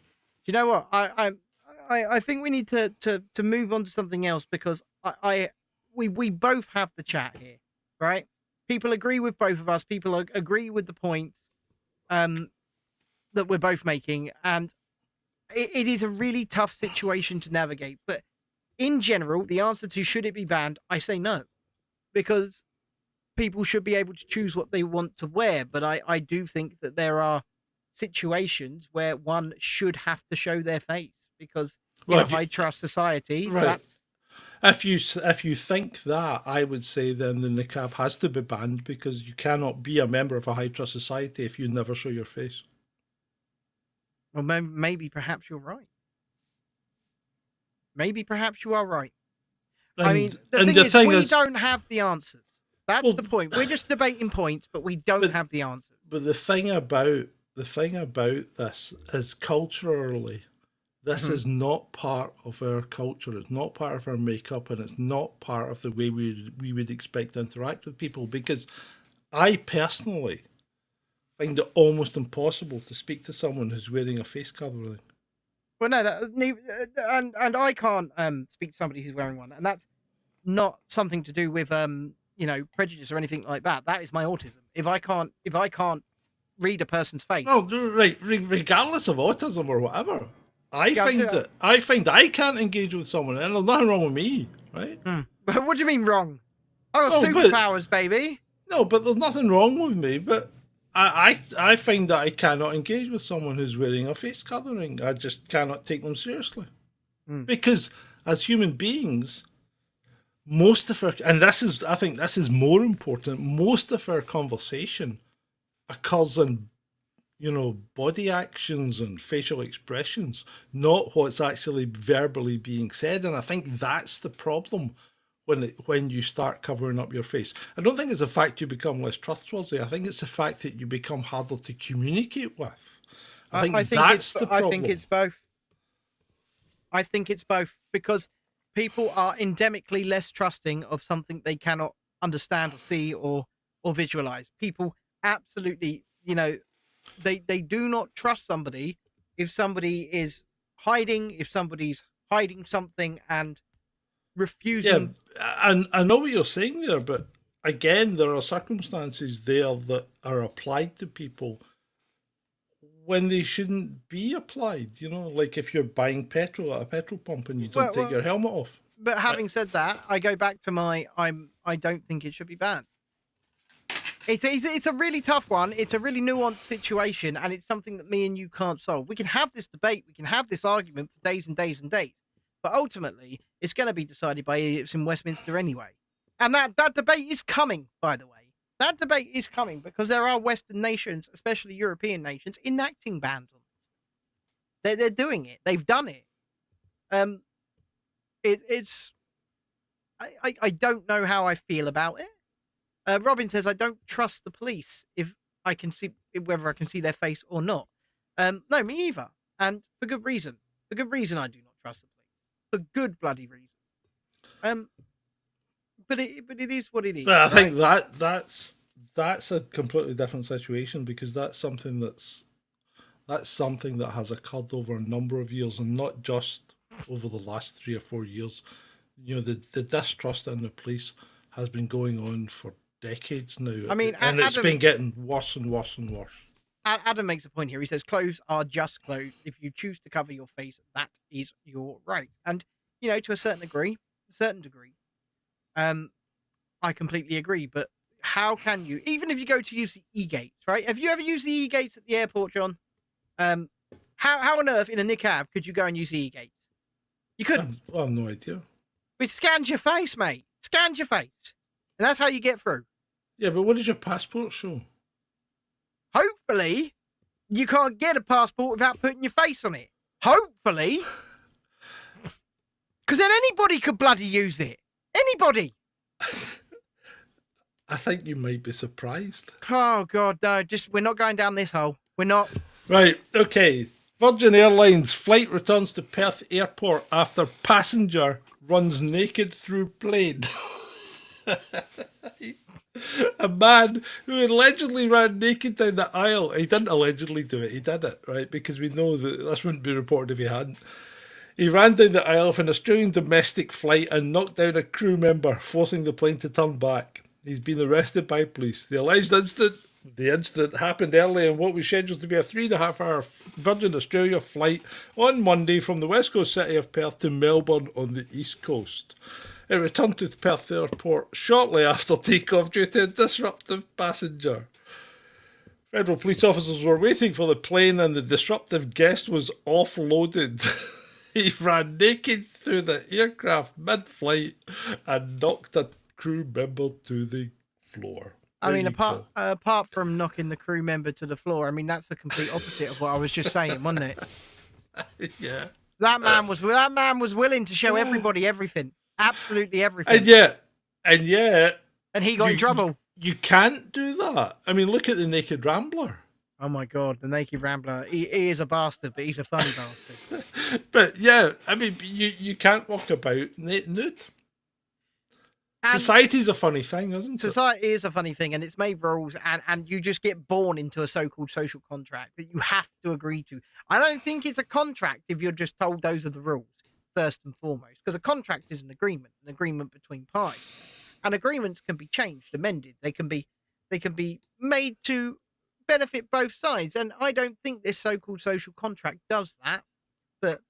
Do you know what? I think we need to move on to something else, because we both have the chat here, right? People agree with both of us. People agree with the points that we're both making, and it is a really tough situation to navigate. But in general, the answer to should it be banned, I say no, because people should be able to choose what they want to wear. But I do think that there are situations where one should have to show their face, because in a high trust society, right. that's... If you think that, I would say then the niqab has to be banned, because you cannot be a member of a high trust society if you never show your face. Well, maybe perhaps you're right. Maybe perhaps you are right. I mean, the thing is, we don't have the answers. That's the point. We're just debating points, but we don't have the answers. But the thing about this is, culturally, this is not part of our culture. It's not part of our makeup, and it's not part of the way we would expect to interact with people. Because I personally find it almost impossible to speak to someone who's wearing a face covering. Well, no, and I can't speak to somebody who's wearing one, and that's not something to do with prejudice or anything like that. That is my autism. If I can't read a person's face. Oh, right. Regardless of autism or whatever, I find I can't engage with someone, and there's nothing wrong with me, right? What do you mean wrong? I got superpowers, baby. No, but there's nothing wrong with me. But I find that I cannot engage with someone who's wearing a face covering. I just cannot take them seriously, because as human beings, most of our, and I think this is more important, most of our conversation occurs in, body actions and facial expressions, not what's actually verbally being said. And I think that's the problem when you start covering up your face. I don't think it's the fact you become less trustworthy. I think it's the fact that you become harder to communicate with. I think that's the problem. I think it's both. I think it's both, because people are endemically less trusting of something they cannot understand or see or visualize. People absolutely, they do not trust somebody if somebody is hiding, if somebody's hiding something and refusing. Yeah, and I know what you're saying there, but again, there are circumstances there that are applied to people when they shouldn't be applied. Like if you're buying petrol at a petrol pump and you don't take your helmet off. But having said that, I go back to I don't think it should be banned. It's a really tough one. It's a really nuanced situation, and it's something that me and you can't solve. We can have this debate, we can have this argument for days and days and days, but ultimately, it's going to be decided by idiots in Westminster anyway. And that debate is coming, by the way. That debate is coming because there are Western nations, especially European nations, enacting bans on it. They're doing it. They've done it. I don't know how I feel about it. Robin says, I don't trust the police if I can see whether I can see their face or not. No, me either. And for good reason. For good reason I do not trust the police. For good bloody reason. But it is what it is. But I think that's a completely different situation, because that's something that has occurred over a number of years, and not just over the last 3 or 4 years. The distrust in the police has been going on for decades now. I mean, and it's been getting worse and worse and worse. Adam makes a point here. He says clothes are just clothes. If you choose to cover your face, that is your right. And to a certain degree, I completely agree. But how can you, even if you go to use the e-gates, right? Have you ever used the e-gates at the airport, John? How on earth in a niqab could you go and use the e-gates? You couldn't. I have no idea. It scans your face, mate. Scans your face. And that's how you get through. Yeah, but what does your passport show? Hopefully, you can't get a passport without putting your face on it. Hopefully. Because then anybody could bloody use it. Anybody. I think you might be surprised. Oh, God, no. We're not going down this hole. We're not. Right, okay. Virgin Airlines flight returns to Perth Airport after passenger runs naked through plane. A man who allegedly ran naked down the aisle. He didn't allegedly do it, he did it, right? Because we know that this wouldn't be reported if he hadn't. He ran down the aisle of an Australian domestic flight and knocked down a crew member, forcing the plane to turn back. He's been arrested by police. The alleged incident happened early in what was scheduled to be a 3.5-hour Virgin Australia flight on Monday from the west coast city of Perth to Melbourne on the east coast. It returned to the Perth airport shortly after takeoff due to a disruptive passenger. Federal police officers were waiting for the plane and the disruptive guest was offloaded. He ran naked through the aircraft mid-flight and knocked a crew member to the floor. I mean, apart from knocking the crew member to the floor, I mean, that's the complete opposite of what I was just saying, wasn't it? Yeah. That man was willing to show everybody everything. Absolutely everything. And yet, and he got in trouble. You can't do that. I mean, look at the Naked Rambler. Oh my God, the Naked Rambler. He is a bastard, but he's a funny bastard. But yeah, I mean, you can't walk about nude. Society's a funny thing, isn't it? Society is a funny thing, and it's made rules, and you just get born into a so-called social contract that you have to agree to. I don't think it's a contract if you're just told those are the rules, first and foremost, because a contract is an agreement between parties, and agreements can be changed, amended. They can be made to benefit both sides, and I don't think this so-called social contract does that. But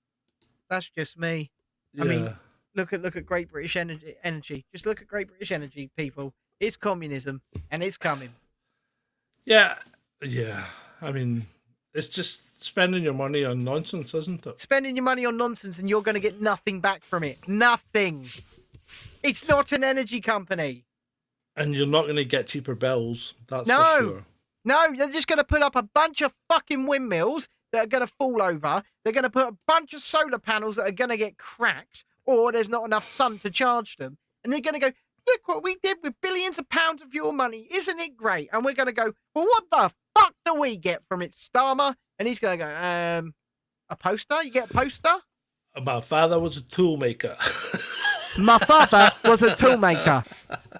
that's just me. Yeah. I mean, look at Great British Energy. Just look at Great British Energy, people. It's communism, and it's coming. Yeah. I mean, it's just spending your money on nonsense, isn't it? Spending your money on nonsense, and you're going to get nothing back from it. Nothing. It's not an energy company. And you're not going to get cheaper bills. That's for sure. No, they're just going to put up a bunch of fucking windmills that are going to fall over. They're going to put a bunch of solar panels that are going to get cracked, or there's not enough sun to charge them. And they're going to go, look what we did with billions of pounds of your money. Isn't it great? And we're going to go, well, what the fuck do we get from it, Starmer? And he's going to go, a poster? You get a poster? My father was a tool maker. My father was a tool maker.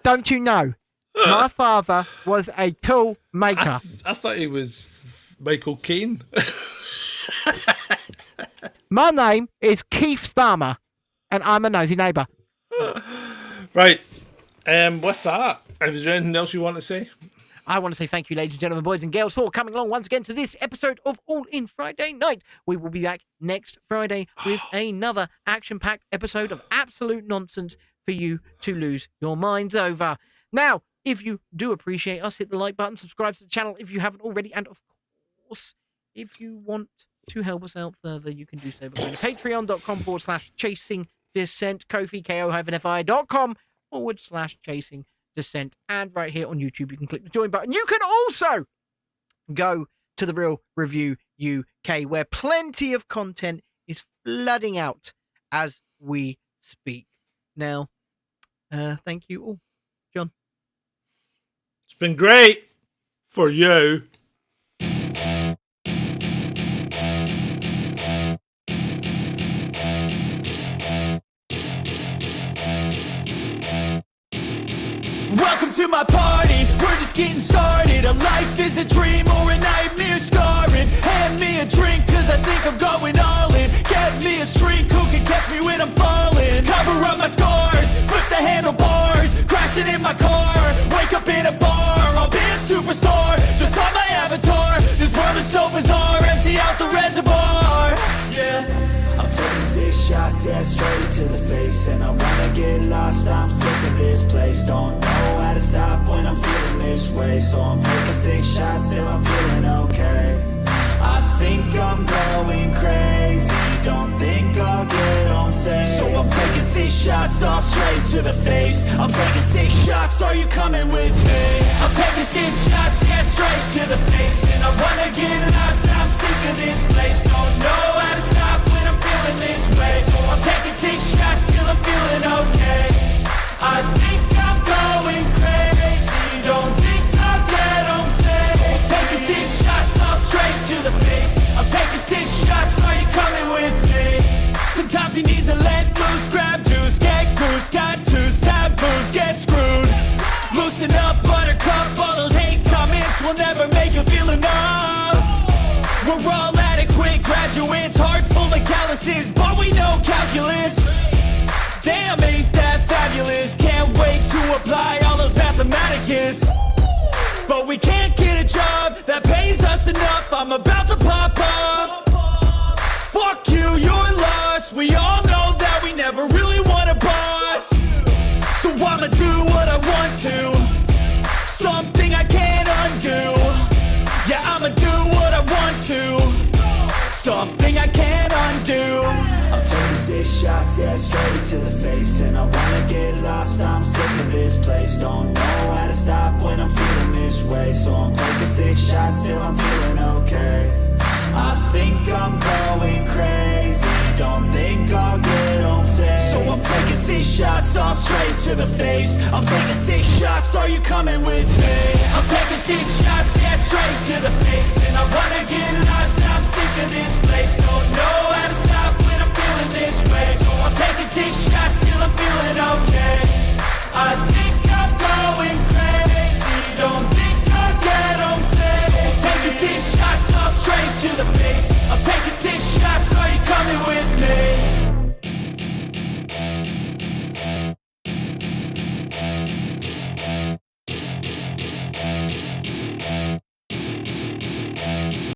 Don't you know? My father was a tool maker. I thought he was Michael Caine. My name is Keith Starmer, and I'm a nosy neighbour. Right. With that, is there anything else you want to say? I want to say thank you, ladies and gentlemen, boys and girls, for coming along once again to this episode of All In Friday Night. We will be back next Friday with another action-packed episode of absolute nonsense for you to lose your minds over. Now, if you do appreciate us, hit the like button, subscribe to the channel if you haven't already, and of course, if you want to help us out further, you can do so by going to patreon.com/chasing descent, Ko-fi, ko-fi.com/chasing descent, and right here on YouTube you can click the join button. You can also go to the Real Review UK, where plenty of content is flooding out as we speak. Now, thank you all. John. It's been great for you. Welcome to my party, we're just getting started. A life is a dream or a nightmare scarring. Hand me a drink cause I think I'm going all in. Get me a shrink who can catch me when I'm falling. Cover up my scars, flip the handlebars. Crashing in my car, wake up in a bar. I'll be a superstar, just on my avatar. This world is so bizarre, empty out the reservoir. Yeah, I'm taking 6 shots, yeah, straight to the face. And I wanna get lost, I'm sick of this place. Don't know how to stop when I'm feeling this way. So I'm taking 6 shots till I'm feeling okay. I think I'm going crazy, don't think I'll get on safe. So I'm taking 6 shots all straight to the face. I'm taking 6 shots, are you coming with me? I'm taking 6 shots, yeah, straight to the face. And I wanna get lost, I'm sick of this place. Don't know how to stop when I'm feeling this way. So I'm taking 6 shots till I'm feeling okay. I think I'm going crazy, don't think I'll get on safe. So I'm taking 6 shots all straight graduates, hearts full of calluses, but we know calculus. Damn, ain't that fabulous? Can't wait to apply all those mathematicus. But we can't get a job that pays us enough. I'm about to pop up. Fuck you, you're lost. We all know that we never really want a boss. So I'ma do what I want to, something I can't undo. Yeah, I'ma do what I want to, something I can't undo. I'm taking 6 shots, yeah, straight to the face. And I wanna get lost, I'm sick of this place. Don't know how to stop when I'm feeling this way. So I'm taking 6 shots till I'm feeling okay. I think I'm going crazy, don't think I'll get home safe. So I'm taking 6 shots, all straight to the face. I'm taking 6 shots, are you coming with me? I'm taking 6 shots, yeah, straight to the face. And I wanna get lost, I'm sick of this place. Don't know how to stop when I'm feeling this way. So I'm taking 6